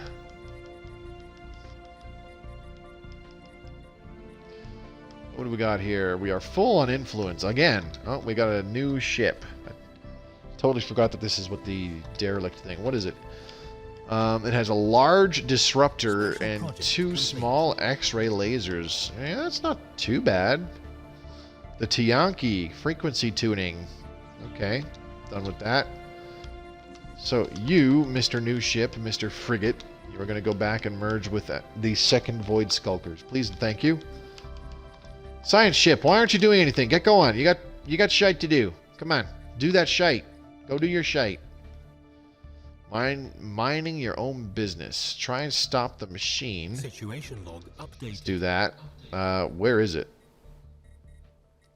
What do we got here? We are full on influence. Again. Oh, we got a new ship. I totally forgot that this is what the derelict thing. What is it? It has a large disruptor and 2 small X-ray lasers. Yeah, that's not too bad. The Tianki frequency tuning. Okay, done with that. So you, Mr. New Ship, Mr. Frigate, you are going to go back and merge with the second Void Skulkers. Please and thank you. Science ship, why aren't you doing anything? Get going. You got shite to do. Come on, do that shite. Go do your shite. Mining your own business. Try and stop the machine. Situation log updated. Let's do that. Where is it?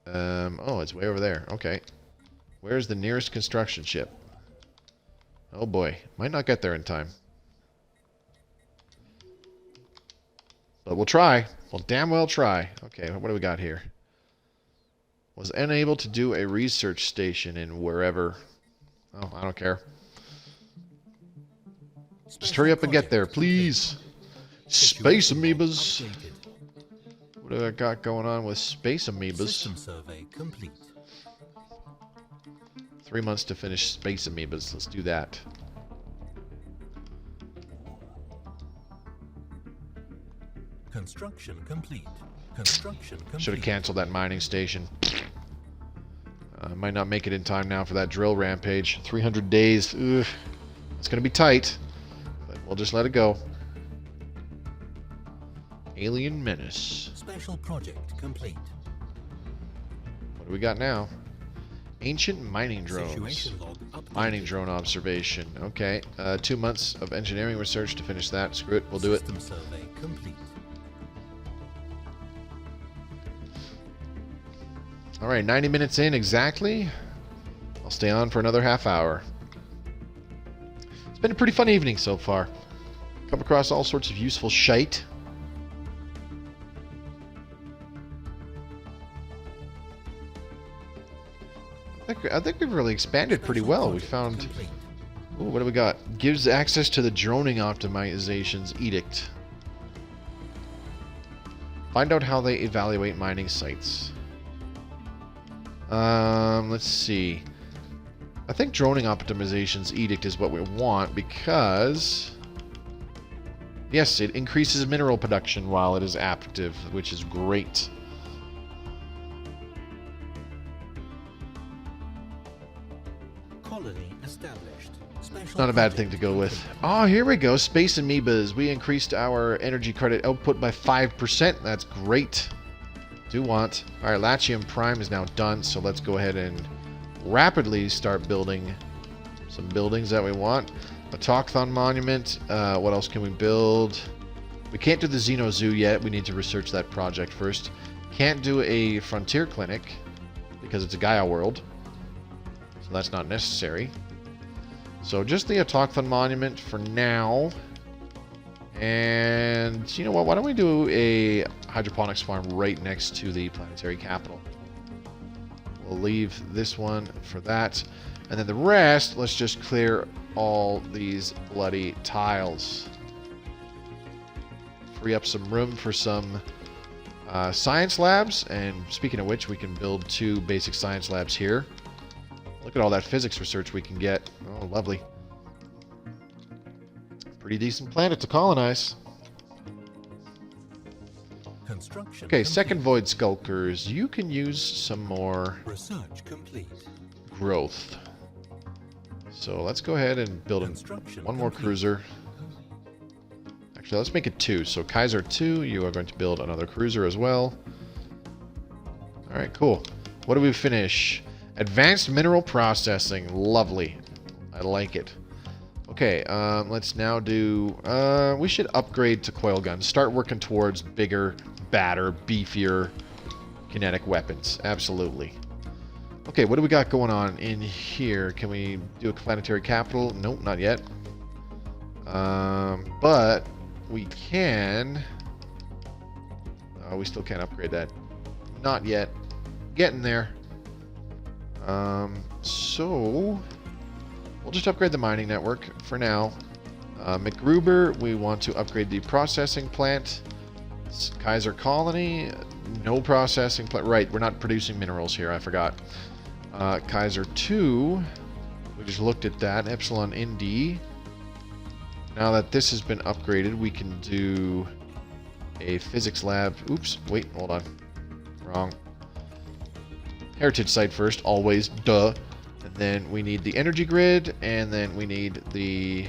Oh, it's way over there. Okay. Where's the nearest construction ship? Oh boy. Might not get there in time. But we'll try. We'll damn well try. Okay, what do we got here? Was unable to do a research station in wherever. Oh, I don't care. Just hurry up and get there, please. Space amoebas. What do I got going on with space amoebas? System survey complete. 3 months to finish space amoebas. Let's do that. Construction complete. Construction complete. Should have canceled that mining station. Might not make it in time now for that drill rampage. 300 days. Ugh. It's going to be tight. But we'll just let it go. Alien Menace. Special project complete. What do we got now? Ancient mining drones. Situation log updated. Mining drone observation. Okay. 2 months of engineering research to finish that. Screw it. We'll do it. System survey complete. Alright, 90 minutes in exactly. I'll stay on for another half hour. It's been a pretty fun evening so far. Come across all sorts of useful shite. I think we've really expanded pretty well. We found... Complete. Ooh, what do we got? Gives access to the droning optimization's edict. Find out how they evaluate mining sites. Let's see. I think droning optimization's edict is what we want because... Yes, it increases mineral production while it is active, which is great. Colony established. Special Not a bad project thing to go with. complete. Oh, here we go. Space amoebas. We increased our energy credit output by 5%. That's great. Do want. Alright, Latium Prime is now done, so let's go ahead and rapidly start building some buildings that we want. A Talkthon Monument. What else can we build? We can't do the Xeno Zoo yet. We need to research that project first. Can't do a Frontier Clinic because it's a Gaia world. So that's not necessary. So just the Autochthon Monument for now. And you know what? Why don't we do a hydroponics farm right next to the planetary capital? We'll leave this one for that. And then the rest, let's just clear all these bloody tiles. Free up some room for some science labs. And speaking of which, we can build 2 basic science labs here. Look at all that physics research we can get. Oh, lovely. Pretty decent planet to colonize. Construction Okay, complete. second Void Skulkers. You can use some more Research complete. growth. So let's go ahead and build Construction one more complete. cruiser. Actually, let's make it 2. So Kaiser 2, you are going to build another cruiser as well. Alright, cool. What do we finish? Advanced mineral processing. Lovely. I like it. Okay, let's now do... we should upgrade to coil guns. Start working towards bigger, badder, beefier kinetic weapons. Absolutely. Okay, what do we got going on in here? Can we do a planetary capital? Nope, not yet. But we can... Oh, we still can't upgrade that. Not yet. Getting there. So we'll just upgrade the mining network for now. McGruber, we want to upgrade the processing plant. Kaiser Colony, no processing plant. Right, we're not producing minerals here, I forgot. Kaiser 2, we just looked at that. Epsilon ND. Now that this has been upgraded, we can do a physics lab. Oops, wait, hold on. Wrong. Heritage site first, always, duh. And then we need the energy grid, and then we need the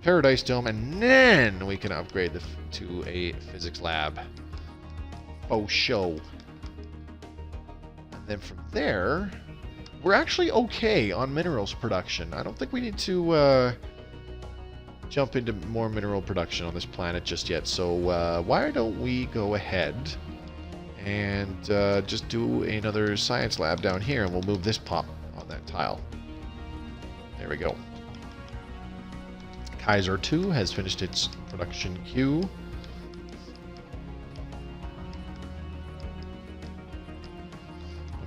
Paradise Dome, and then we can upgrade to a physics lab. Oh, show. And then from there, we're actually okay on minerals production. I don't think we need to jump into more mineral production on this planet just yet. So why don't we go ahead and just do another science lab down here, and we'll move this pop on that tile. There we go. Kaiser 2 has finished its production queue.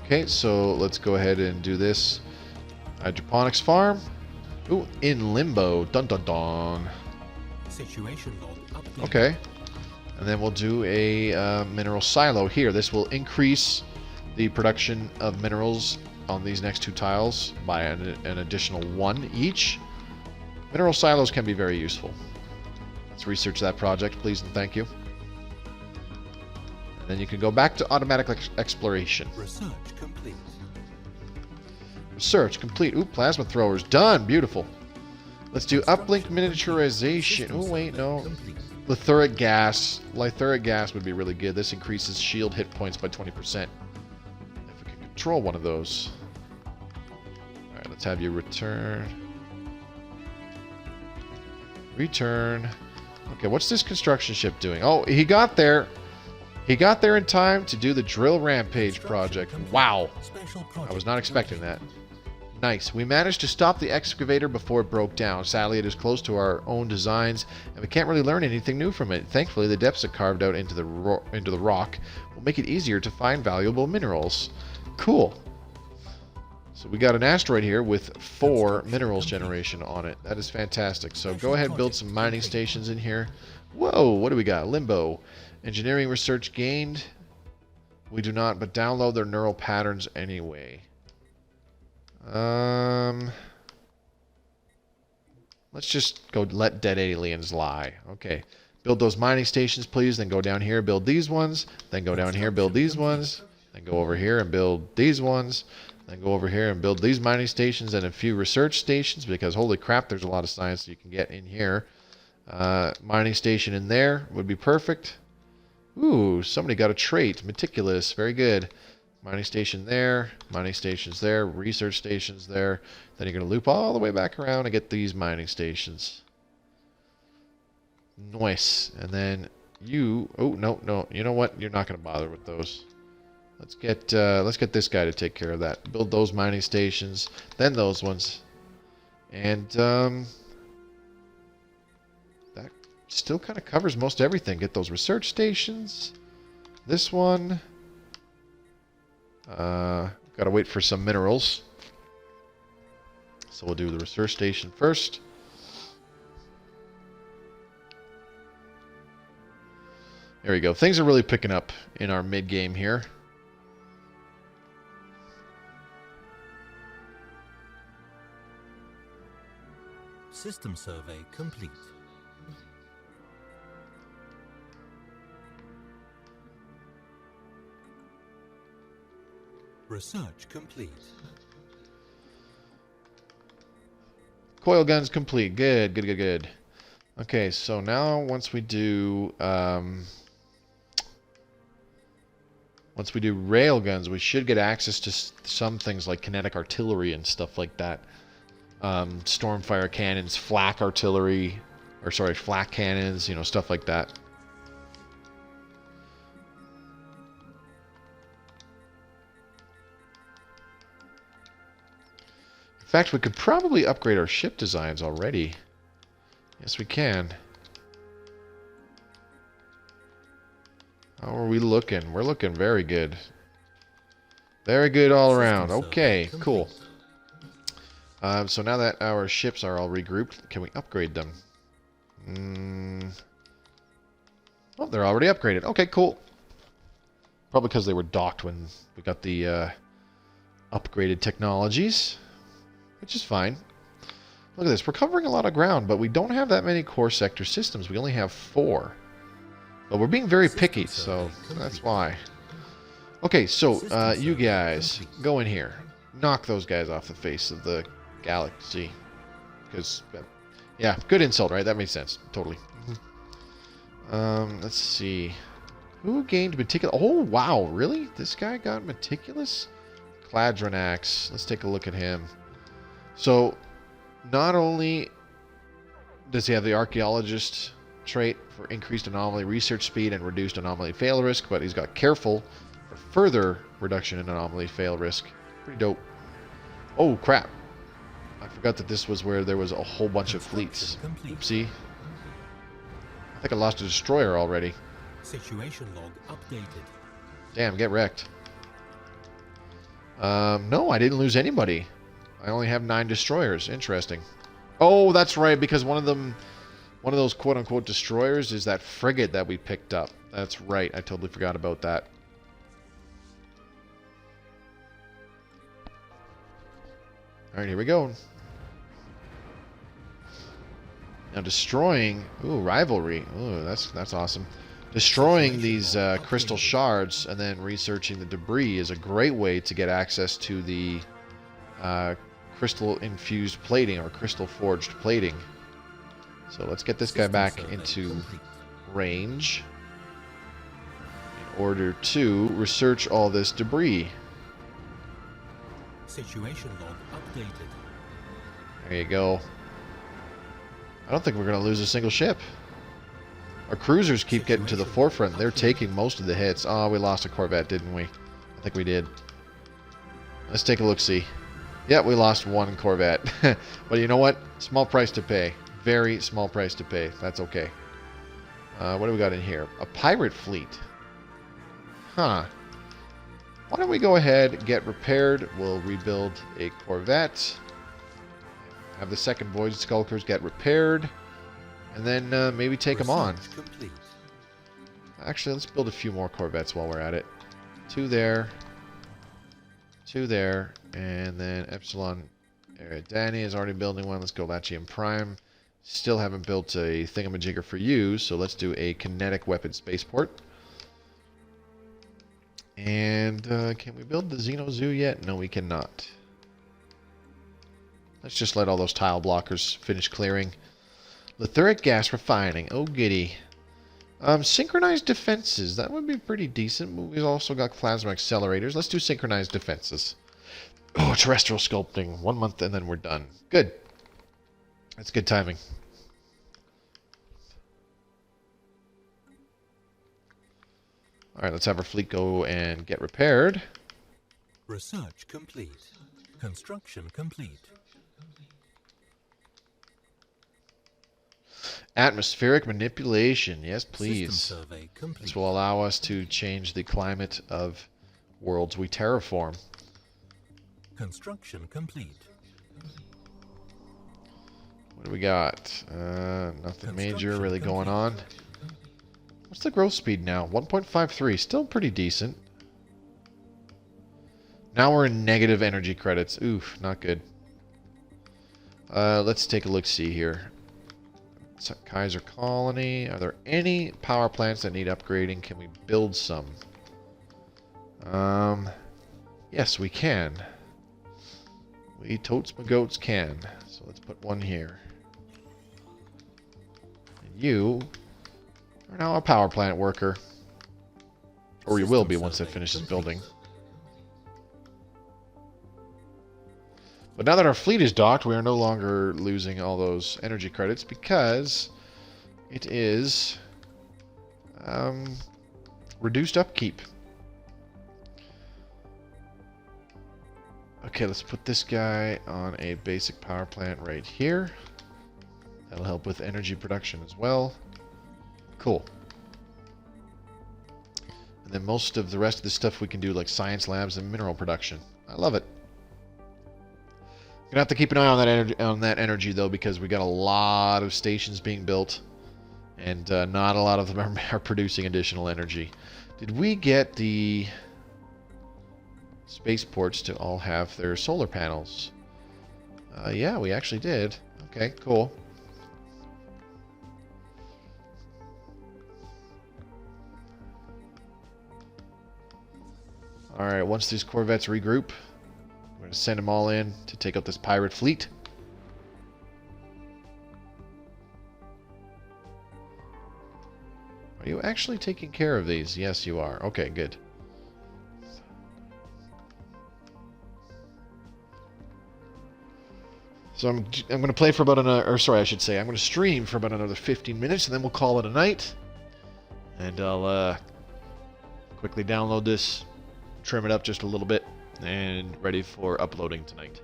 Okay, so let's go ahead and do this hydroponics farm. Ooh, in limbo. Dun dun dun. Situation log updated. Okay. And then we'll do a mineral silo here. This will increase the production of minerals on these next 2 tiles by an additional 1 each. Mineral silos can be very useful. Let's research that project, please and thank you. And then you can go back to automatic exploration. Research complete. Research complete. Ooh, plasma throwers done. Beautiful. Let's do uplink miniaturization. Oh wait, no. Lythuric gas. Lythuric gas would be really good. This increases shield hit points by 20%. If we can control one of those. Alright, let's have you return. Return. Okay, what's this construction ship doing? Oh, he got there. He got there in time to do the drill rampage project. Wow. I was not expecting that. Nice. We managed to stop the excavator before it broke down. Sadly, it is close to our own designs, and we can't really learn anything new from it. Thankfully, the depths it carved out into the rock will make it easier to find valuable minerals. Cool. So we got an asteroid here with 4 minerals generation on it. That is fantastic. So go ahead and build some mining stations in here. Whoa, what do we got? Limbo. Engineering research gained. We do not, but download their neural patterns anyway. Let's just go let dead aliens lie. Okay. Build those mining stations, please. Then go down here, build these ones. Then go down here, build these ones. Then go over here and build these ones. Then go over here and build these mining stations and a few research stations, because holy crap, there's a lot of science you can get in here. Mining station in there would be perfect. Ooh, somebody got a trait. Meticulous. Very good. Mining station there. Mining stations there. Research stations there. Then you're going to loop all the way back around and get these mining stations. Nice. And then you... Oh, no, no. You know what? You're not going to bother with those. Let's get this guy to take care of that. Build those mining stations. Then those ones. And, that still kind of covers most everything. Get those research stations. This one. Gotta wait for some minerals. So we'll do the research station first. There we go. Things are really picking up in our mid-game here. System survey complete. Research complete. Coil guns complete. Good, good, good, good. Okay, so now once we do rail guns, we should get access to some things like kinetic artillery and stuff like that. Stormfire cannons, flak artillery, or sorry, flak cannons, you know, stuff like that. In fact, we could probably upgrade our ship designs already. Yes, we can. How are we looking? We're looking very good. Very good all around. Okay, cool. So now that our ships are all regrouped, can we upgrade them? Oh, they're already upgraded. Okay, cool. Probably because they were docked when we got the upgraded technologies, which is fine. Look at this. We're covering a lot of ground, but we don't have that many core sector systems. We only have 4. But we're being very picky, so that's why. Okay, so you guys, go in here. Knock those guys off the face of the galaxy. Because, yeah, good insult, right? That makes sense. Totally. Let's see. Who gained meticulous? Oh, wow. Really? This guy got meticulous? Cladranax. Let's take a look at him. So, not only does he have the archaeologist trait for increased anomaly research speed and reduced anomaly fail risk, but he's got careful for further reduction in anomaly fail risk. Pretty dope. Oh, crap. I forgot that this was where there was a whole bunch of fleets. Oopsie. I think I lost a destroyer already. Situation log updated. Damn, get wrecked. No, I didn't lose anybody. I only have 9 destroyers. Interesting. Oh, that's right, because one of those quote-unquote destroyers is that frigate that we picked up. That's right. I totally forgot about that. Alright, here we go. Now destroying... Ooh, rivalry. Ooh, that's awesome. Destroying these crystal shards and then researching the debris is a great way to get access to the crystal infused plating or crystal forged plating. So let's get this guy back into range in order to research all this debris. Situation log updated. There you go. I don't think we're going to lose a single ship. Our cruisers keep getting to the forefront. They're taking most of the hits. Oh, we lost a Corvette, didn't we? I think we did. Let's take a look-see. Yeah, we lost one Corvette. But you know what? Small price to pay. Very small price to pay. That's okay. What do we got in here? A pirate fleet. Huh. Why don't we go ahead, get repaired. We'll rebuild a Corvette. Have the second Void Skulkers get repaired. And then maybe take them on. Complete. Actually, let's build a few more Corvettes while we're at it. 2 there. 2 there. And then Epsilon. Danny is already building one. Let's go Lachium Prime. Still haven't built a thingamajigger for you, so let's do a kinetic weapon spaceport. And can we build the Xeno Zoo yet? No, we cannot. Let's just let all those tile blockers finish clearing. Lethuric gas refining. Oh, giddy. Synchronized defenses. That would be pretty decent. We've also got plasma accelerators. Let's do synchronized defenses. Oh, terrestrial sculpting. 1 month and then we're done. Good. That's good timing. Alright, let's have our fleet go and get repaired. Research complete. Construction complete. Atmospheric manipulation. Yes, please. System survey complete. This will allow us to change the climate of worlds we terraform. Construction complete. What do we got? Nothing major really going on. What's the growth speed now? 1.53. Still pretty decent. Now we're in negative energy credits. Oof, not good. Let's take a look-see here. Kaiser Colony. Are there any power plants that need upgrading? Can we build some? Yes, we can. We totes my goats can. So let's put one here. And you are now a power plant worker. Or you will be once it finishes building. But now that our fleet is docked, we are no longer losing all those energy credits because it is reduced upkeep. Okay, let's put this guy on a basic power plant right here. That'll help with energy production as well. Cool. And then most of the rest of the stuff we can do, like science labs and mineral production. I love it. Gonna have to keep an eye on that energy though, because we got a lot of stations being built, and not a lot of them are producing additional energy. Did we get the spaceports to all have their solar panels? Yeah, we actually did. Okay, cool. Alright, once these Corvettes regroup, we're going to send them all in to take out this pirate fleet. Are you actually taking care of these? Yes, you are. Okay, good. So I'm going to play for about another, or sorry, I should say, I'm going to stream for about another 15 minutes, and then we'll call it a night. And I'll quickly download this, trim it up just a little bit, and ready for uploading tonight.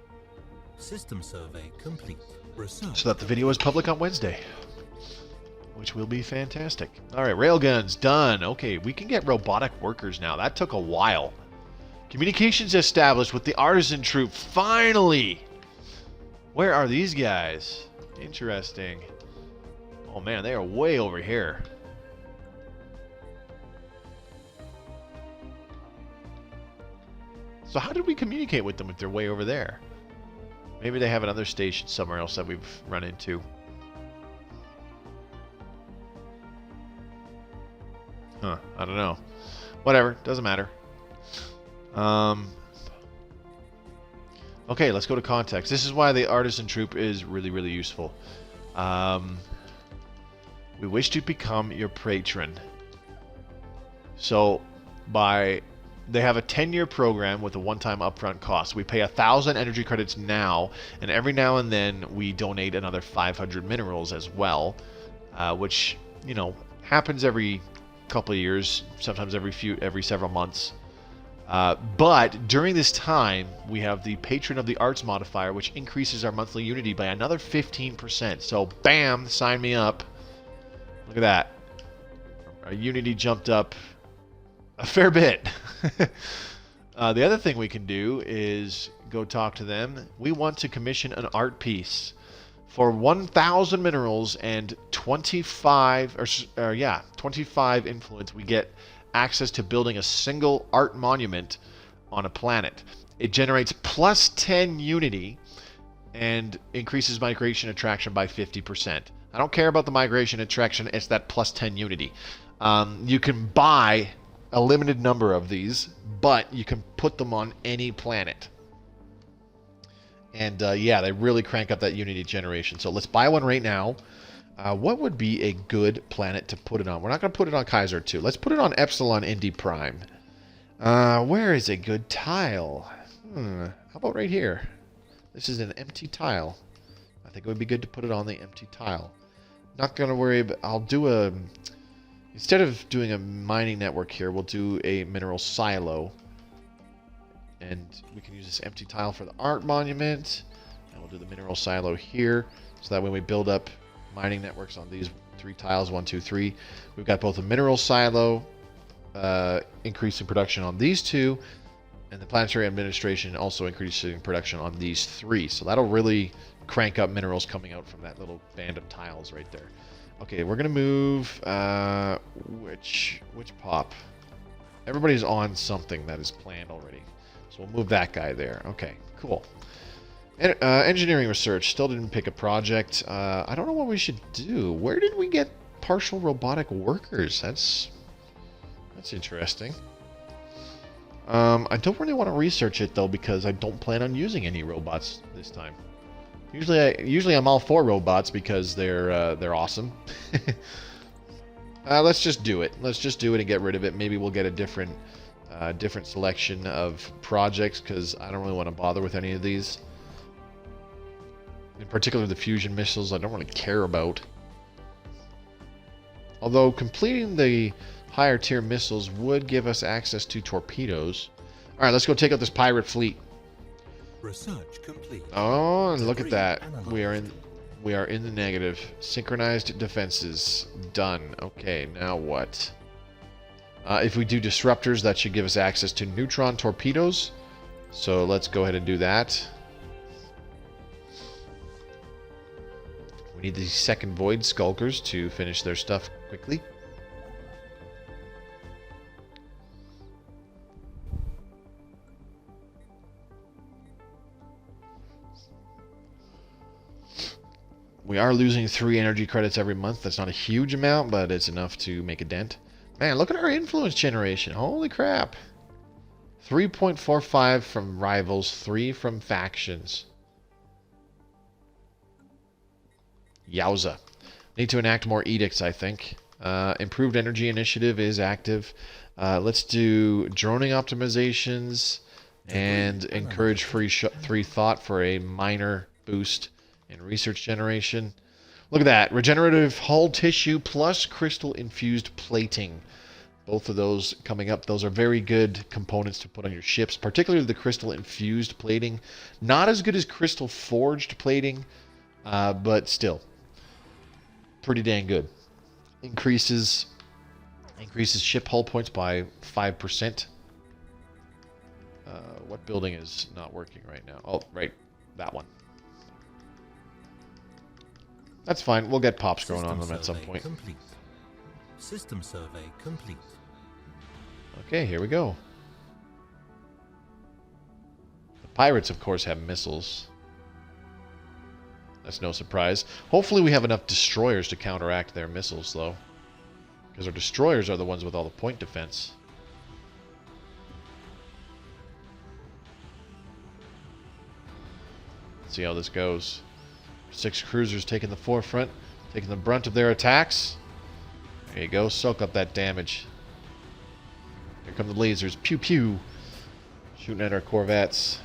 System survey complete. Research. So that the video is public on Wednesday, which will be fantastic. Alright, railguns, done. Okay, we can get robotic workers now. That took a while. Communications established with the artisan troop, finally! Where are these guys? Interesting. Oh man, they are way over here. So how did we communicate with them if they're way over there? Maybe they have another station somewhere else that we've run into. Huh, I don't know. Whatever, doesn't matter. Okay, let's go to context. This is why the artisan troop is really, really useful. We wish to become your patron. So, they have a 10-year program with a one-time upfront cost. We pay 1,000 energy credits now, and every now and then we donate another 500 minerals as well, which, you know, happens every couple of years, sometimes every several months. But during this time, we have the Patron of the Arts modifier, which increases our monthly unity by another 15%. So, bam, sign me up. Look at that. Our unity jumped up a fair bit. The other thing we can do is go talk to them. We want to commission an art piece for 1,000 minerals and 25 influence. We get access to building a single art monument on a planet. It generates plus 10 unity and increases migration attraction by 50%. I don't care about the migration attraction, it's that plus 10 unity. You can buy a limited number of these, but you can put them on any planet. And yeah, they really crank up that unity generation. So let's buy one right now. What would be a good planet to put it on? We're not going to put it on Kaiser 2. Let's put it on Epsilon Indy Prime. Where is a good tile? How about right here? This is an empty tile. I think it would be good to put it on the empty tile. Not going to worry about... I'll do a... Instead of doing a mining network here, we'll do a mineral silo. And we can use this empty tile for the art monument. And we'll do the mineral silo here. So that when we build up mining networks on these 3 tiles, 1, 2, 3, we've got both a mineral silo, increasing production on these 2, and the planetary administration also increasing production on these 3. So that'll really crank up minerals coming out from that little band of tiles right there. Okay, we're gonna move which pop? Everybody's on something that is planned already, so we'll move that guy there. Okay, cool. Engineering research, still didn't pick a project. I don't know what we should do. Where did we get partial robotic workers? That's interesting. I don't really want to research it though, because I don't plan on using any robots this time. Usually I'm all for robots because they're awesome. Let's just do it. Let's just do it and get rid of it. Maybe we'll get a different selection of projects, because I don't really want to bother with any of these. In particular, the fusion missiles I don't really care about. Although completing the higher tier missiles would give us access to torpedoes. All right, let's go take out this pirate fleet. Research complete. Oh, and look at that. We are in the negative. Synchronized defenses done. Okay, now what? If we do disruptors, that should give us access to neutron torpedoes. So let's go ahead and do that. We need these second void skulkers to finish their stuff quickly. We are losing 3 energy credits every month. That's not a huge amount, but it's enough to make a dent. Man, look at our influence generation. Holy crap. 3.45 from rivals, 3 from factions. Yowza. Need to enact more edicts, I think. Improved energy initiative is active. Let's do droning optimizations and encourage free thought for a minor boost in research generation. Look at that. Regenerative hull tissue plus crystal infused plating. Both of those coming up. Those are very good components to put on your ships, particularly the crystal infused plating. Not as good as crystal forged plating, but still pretty dang good. Increases ship hull points by 5%. What building is not working right now? Oh, right, that one. That's fine. We'll get pops growing on them at some point. Complete. System survey complete. Okay, here we go. The pirates, of course, have missiles. That's no surprise. Hopefully we have enough destroyers to counteract their missiles, though. Because our destroyers are the ones with all the point defense. see how this goes. 6 cruisers taking the forefront, taking the brunt of their attacks. There you go. Soak up that damage. Here come the lasers. Pew pew. Shooting at our corvettes.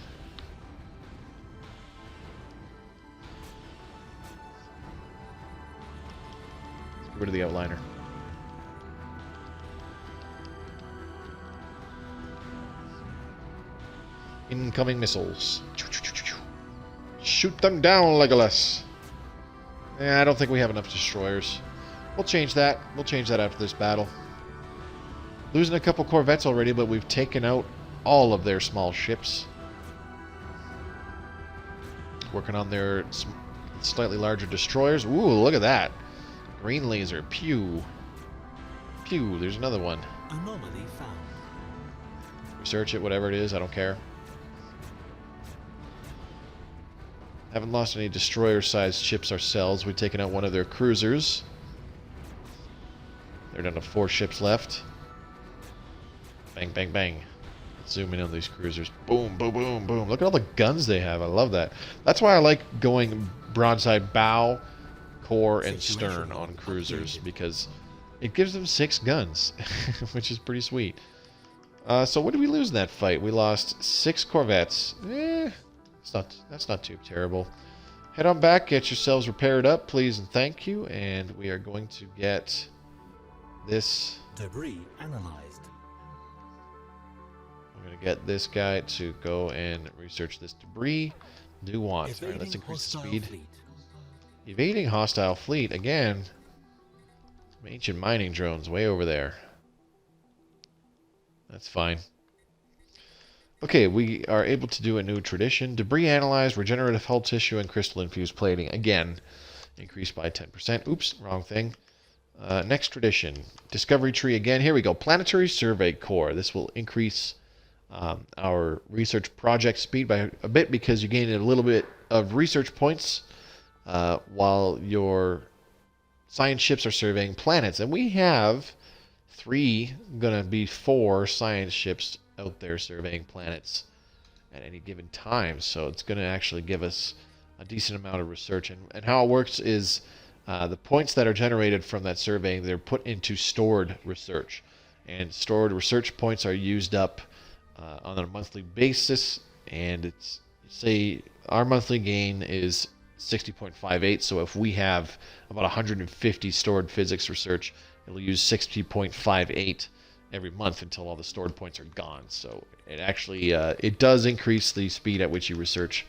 Let's get rid of the outliner. Incoming missiles. Shoot them down, Legolas. I don't think we have enough destroyers. We'll change that. We'll change that after this battle. Losing a couple corvettes already, but we've taken out all of their small ships. Working on their slightly larger destroyers. Ooh, look at that. Green laser. Pew. Pew. There's another one. Anomaly found. Research it, whatever it is. I don't care. Haven't lost any destroyer-sized ships ourselves. We've taken out one of their cruisers. They're down to 4 ships left. Bang, bang, bang. Let's zoom in on these cruisers. Boom, boom, boom, boom. Look at all the guns they have. I love that. That's why I like going broadside bow, core, and stern on cruisers, because it gives them 6 guns, which is pretty sweet. So what did we lose in that fight? We lost 6 corvettes. That's not too terrible. Head on back, get yourselves repaired up, please and thank you. And we are going to get this. Debris analyzed. We're going to get this guy to go and research this debris. Do want. All right, let's increase the speed. Fleet. Evading hostile fleet. Again, some ancient mining drones way over there. That's fine. Okay, we are able to do a new tradition. Debris analyzed, regenerative hull tissue, and crystal-infused plating. Again, increased by 10%. Oops, wrong thing. Next tradition. Discovery tree again. Here we go. Planetary survey core. This will increase our research project speed by a bit because you gain a little bit of research points while your science ships are surveying planets. And we have 3, gonna be 4 science ships out there surveying planets at any given time, so it's going to actually give us a decent amount of research. And how it works is the points that are generated from that survey, they're put into stored research, and stored research points are used up on a monthly basis. And it's, say our monthly gain is 60.58, so if we have about 150 stored physics research, it'll use 60.58 every month until all the stored points are gone. So it actually it does increase the speed at which you research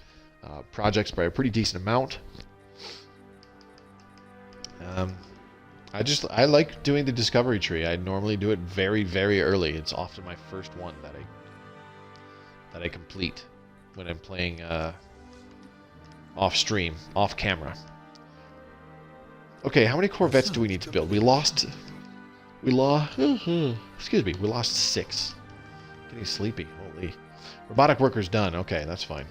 projects by a pretty decent amount. I like doing the discovery tree. I normally do it very, very early. It's often my first one that I complete when I'm playing off stream, off camera. Okay, how many corvettes do we need to build? We lost 6. Getting sleepy. Holy. Robotic workers done. Okay, that's fine.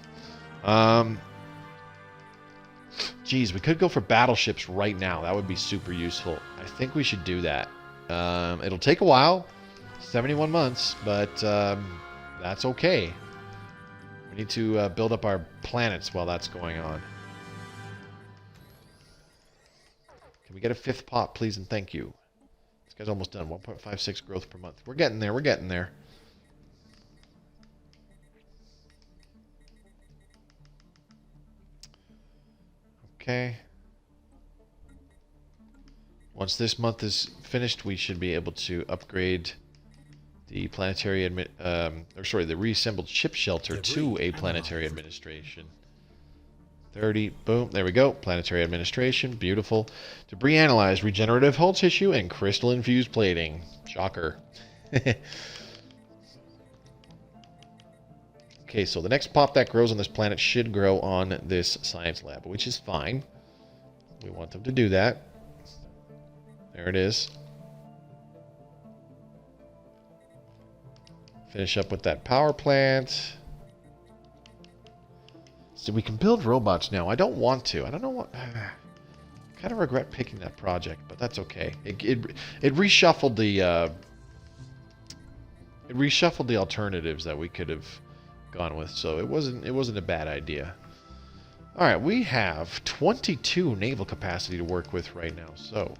Geez, we could go for battleships right now. That would be super useful. I think we should do that. It'll take a while. 71 months, but that's okay. We need to build up our planets while that's going on. Can we get a 5th pop, please, and thank you. This guy's almost done. 1.56 growth per month. We're getting there. We're getting there. Okay. Once this month is finished, we should be able to upgrade the planetary the reassembled ship shelter to a planetary administration. 30, boom, there we go. Planetary administration, beautiful. Debris analyzed, regenerative hull tissue, and crystal-infused plating. Shocker. Okay, so the next pop that grows on this planet should grow on this science lab, which is fine. We want them to do that. There it is. Finish up with that power plant. So we can build robots now. I don't want to. I don't know what. I kind of regret picking that project, but that's okay. It reshuffled the alternatives that we could have gone with, so it wasn't a bad idea. Alright, we have 22 naval capacity to work with right now. So,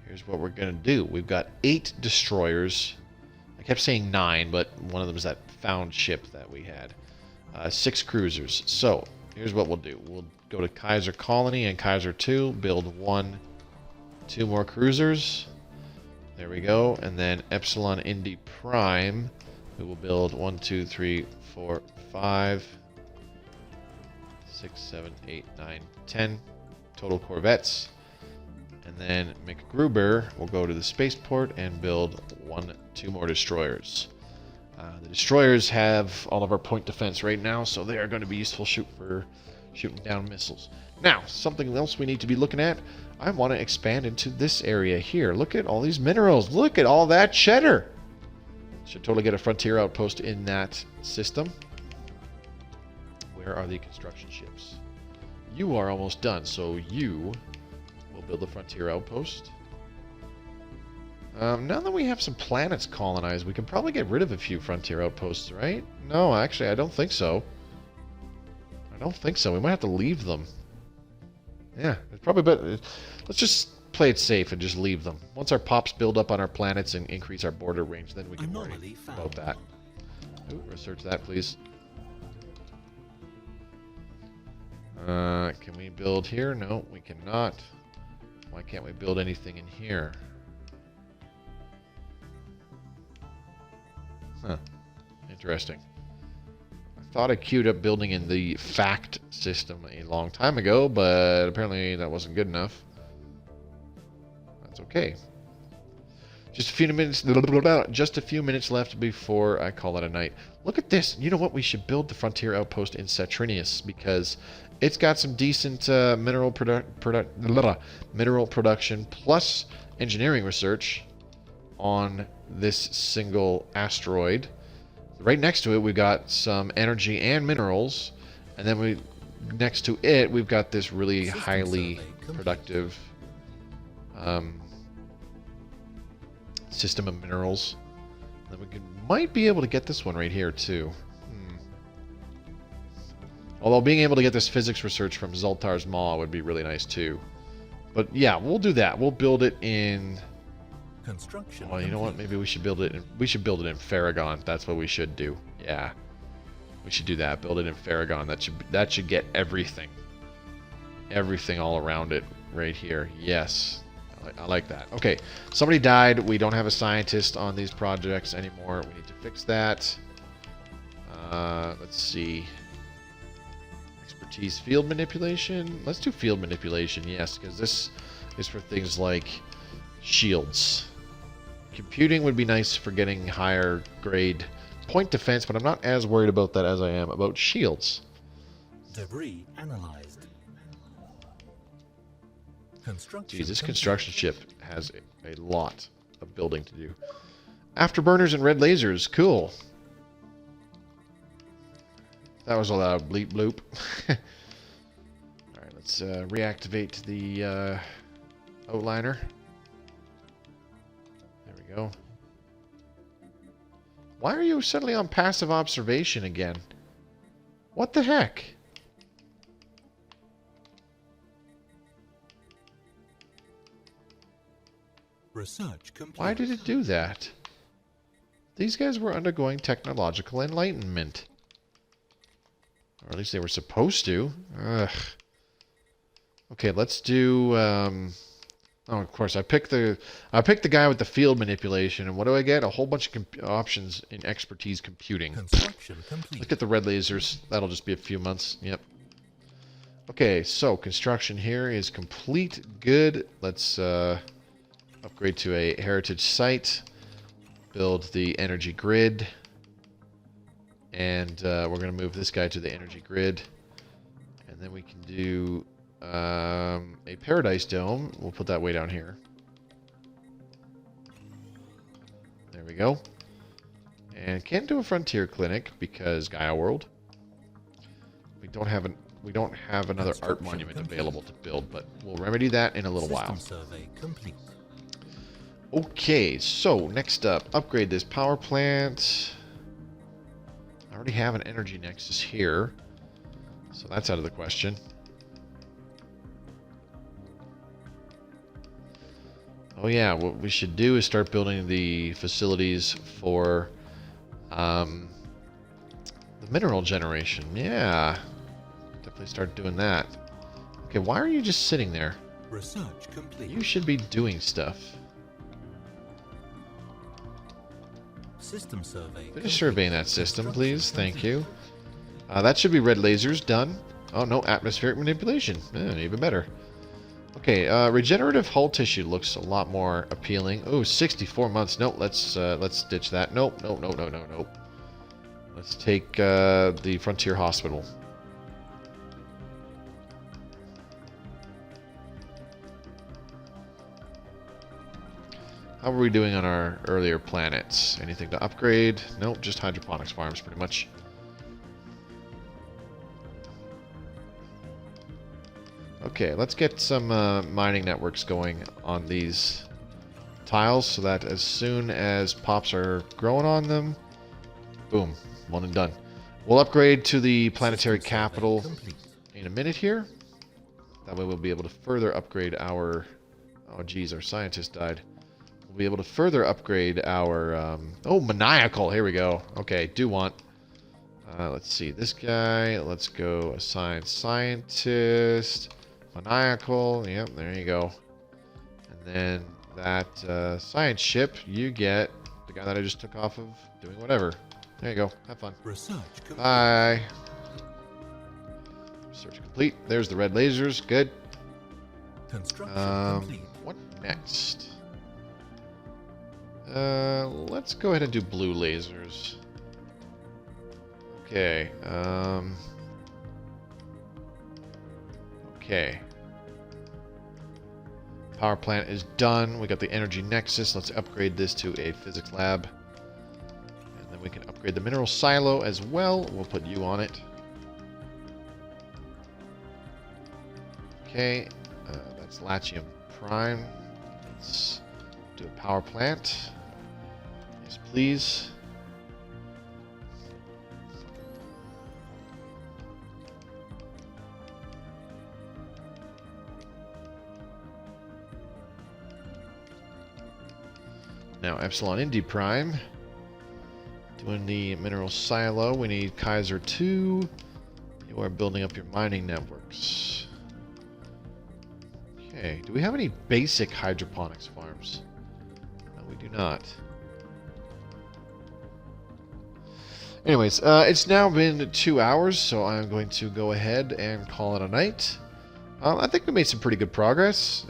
here's what we're going to do. We've got 8 destroyers. I kept saying 9, but one of them is that found ship that we had. 6 cruisers. So, here's what we'll do. We'll go to Kaiser Colony and Kaiser 2, build 2 more cruisers. There we go. And then Epsilon Indy Prime, we will build 1, 2, 3, 4, 5, 6, 7, 8, 9, 10 total corvettes. And then McGruber will go to the spaceport and build 2 more destroyers. The destroyers have all of our point defense right now, so they are going to be useful for shooting down missiles. Now, something else we need to be looking at. I want to expand into this area here. Look at all these minerals. Look at all that cheddar. Should totally get a frontier outpost in that system. Where are the construction ships? You are almost done, so you will build a frontier outpost. Now that we have some planets colonized, we can probably get rid of a few frontier outposts, right? No, actually, I don't think so. I don't think so. We might have to leave them. Yeah, it's probably better. Let's just play it safe and just leave them. Once our pops build up on our planets and increase our border range, then we can worry about that. Ooh, research that, please. Can we build here? No, we cannot. Why can't we build anything in here? Huh. Interesting. I thought I queued up building in the fact system a long time ago, but apparently that wasn't good enough. That's okay. Just a few minutes left before I call it a night. Look at this. You know what? We should build the frontier outpost in Saturnius because it's got some decent mineral production plus engineering research on this single asteroid. Right next to it, we've got some energy and minerals, and then next to it, we've got this really highly productive system of minerals. And then we might be able to get this one right here too. Although being able to get this physics research from Zoltar's Maw would be really nice too. But yeah, we'll do that. We'll build it in. Construction. Well, you know what? Maybe we should build it. We should build it in Farragon. That's what we should do. Yeah, we should do that. Build it in Farragon. That should get everything all around it right here. Yes, I like that. Okay, somebody died. We don't have a scientist on these projects anymore. We need to fix that. Let's see. Expertise, field manipulation. Let's do field manipulation. Yes, because this is for things like shields. Computing would be nice for getting higher grade point defense, but I'm not as worried about that as I am about shields. Debris analyzed. Construction. Geez, this construction ship has a lot of building to do. Afterburners and red lasers, cool. That was a loud bleep bloop. Alright, let's reactivate the outliner. There we go. Why are you suddenly on passive observation again? What the heck? Research complete. Why did it do that? These guys were undergoing technological enlightenment. Or at least they were supposed to. Ugh. Okay, let's do... Oh, of course, I picked the guy with the field manipulation, and what do I get? A whole bunch of options in expertise computing. Construction complete. Look at the red lasers. That'll just be a few months. Yep. Okay, so construction here is complete. Good. Let's upgrade to a heritage site. Build the energy grid. And we're going to move this guy to the energy grid. And then we can do a paradise dome. We'll put that way down here. There we go. And can't do a frontier clinic because Gaia World. We don't have another art monument available to build, but we'll remedy that in a little while. Survey complete. Okay, so next up, upgrade this power plant. I already have an energy nexus here, so that's out of the question. Oh yeah, what we should do is start building the facilities for the mineral generation. Yeah, definitely start doing that. Okay, why are you just sitting there? Research complete. You should be doing stuff. System survey. Finish surveying that system, please. Thank you. That should be red lasers done. Oh no, atmospheric manipulation. Even better. Okay, regenerative hull tissue looks a lot more appealing. Oh, 64 months. Nope, let's ditch that. Nope, nope, nope, nope, nope, nope. Let's take the Frontier Hospital. How are we doing on our earlier planets? Anything to upgrade? Nope, just hydroponics farms pretty much. Okay, let's get some mining networks going on these tiles so that as soon as pops are growing on them, boom, one and done. We'll upgrade to the planetary capital in a minute here. That way we'll be able to further upgrade our... Oh geez, our scientist died. We'll be able to further upgrade our... Oh, maniacal! Here we go. Okay, do want... let's see, this guy. Let's go assign scientist... Maniacal, yep, there you go. And then that science ship, you get the guy that I just took off of doing whatever. There you go, have fun. Research complete. Bye. Research complete. There's the red lasers, good. Construction complete. What next? Let's go ahead and do blue lasers. Okay, okay. Power plant is done. We got the energy nexus. Let's upgrade this to a physics lab. And then we can upgrade the mineral silo as well. We'll put you on it. Okay. That's Latium Prime. Let's do a power plant. Yes, please. Now, Epsilon Indy Prime. Doing the mineral silo. We need Kaiser 2. You are building up your mining networks. Okay. Do we have any basic hydroponics farms? No, we do not. Anyways, it's now been 2 hours, so I'm going to go ahead and call it a night. I think we made some pretty good progress.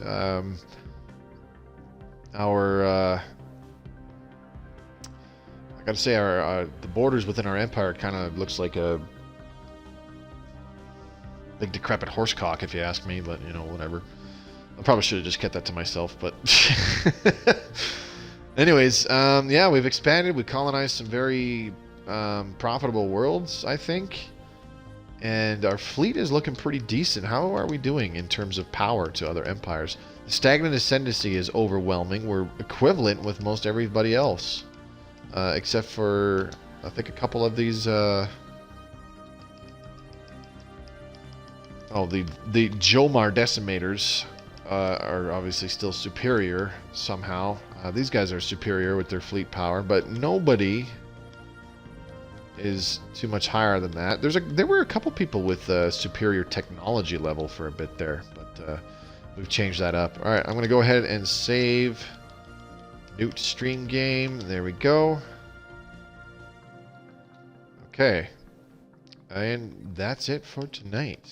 I gotta say, the borders within our empire kind of looks like a big decrepit horsecock, if you ask me. But you know, whatever. I probably should have just kept that to myself. But anyways, yeah, we've expanded. We colonized some very profitable worlds, I think, and our fleet is looking pretty decent. How are we doing in terms of power to other empires? The stagnant ascendancy is overwhelming. We're equivalent with most everybody else. Except for, I think, a couple of these, oh, the Jomar Decimators are obviously still superior somehow. These guys are superior with their fleet power, but nobody is too much higher than that. There were a couple people with superior technology level for a bit there, but we've changed that up. All right, I'm going to go ahead and save... Newt stream game. There we go. Okay. And that's it for tonight.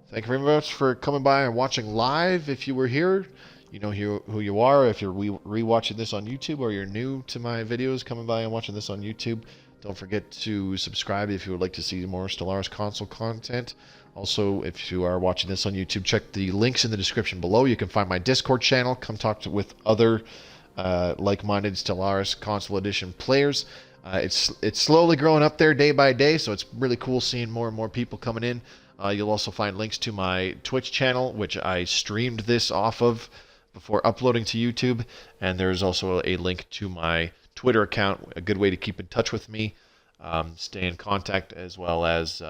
Thank you very much for coming by and watching live. If you were here, you know who you are. If you're re-watching this on YouTube or you're new to my videos coming by and watching this on YouTube, don't forget to subscribe if you would like to see more Stellaris Console content. Also, if you are watching this on YouTube, check the links in the description below. You can find my Discord channel. Come talk with other like-minded Stellaris Console Edition players. It's slowly growing up there day by day, so it's really cool seeing more and more people coming in. You'll also find links to my Twitch channel, which I streamed this off of before uploading to YouTube. And there's also a link to my Twitter account, a good way to keep in touch with me, stay in contact, as well as...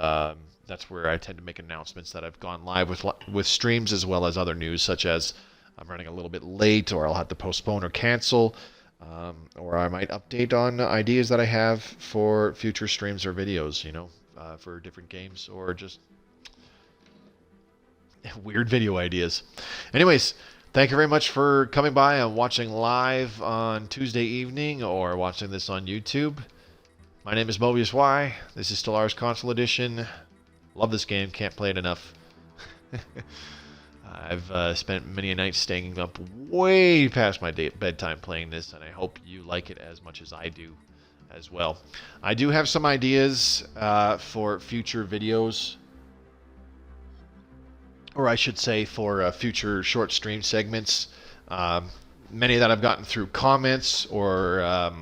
that's where I tend to make announcements that I've gone live with streams, as well as other news such as I'm running a little bit late, or I'll have to postpone or cancel, or I might update on ideas that I have for future streams or videos, for different games, or just weird video ideas. Anyways, thank you very much for coming by and watching live on Tuesday evening, or watching this on YouTube. My name is Mobius Y. This is Stellaris Console Edition. Love this game. Can't play it enough. I've spent many a night staying up way past my bedtime playing this, and I hope you like it as much as I do as well. I do have some ideas for future videos, or I should say for future short stream segments. Many that I've gotten through comments or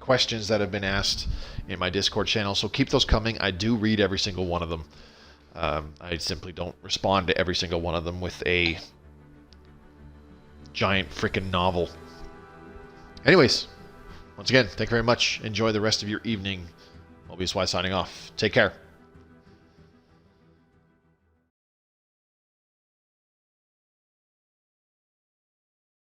questions that have been asked in my Discord channel, so keep those coming. I do read every single one of them. I simply don't respond to every single one of them with a giant freaking novel. Anyways, once again, thank you very much. Enjoy the rest of your evening. Mobius Y signing off. Take care.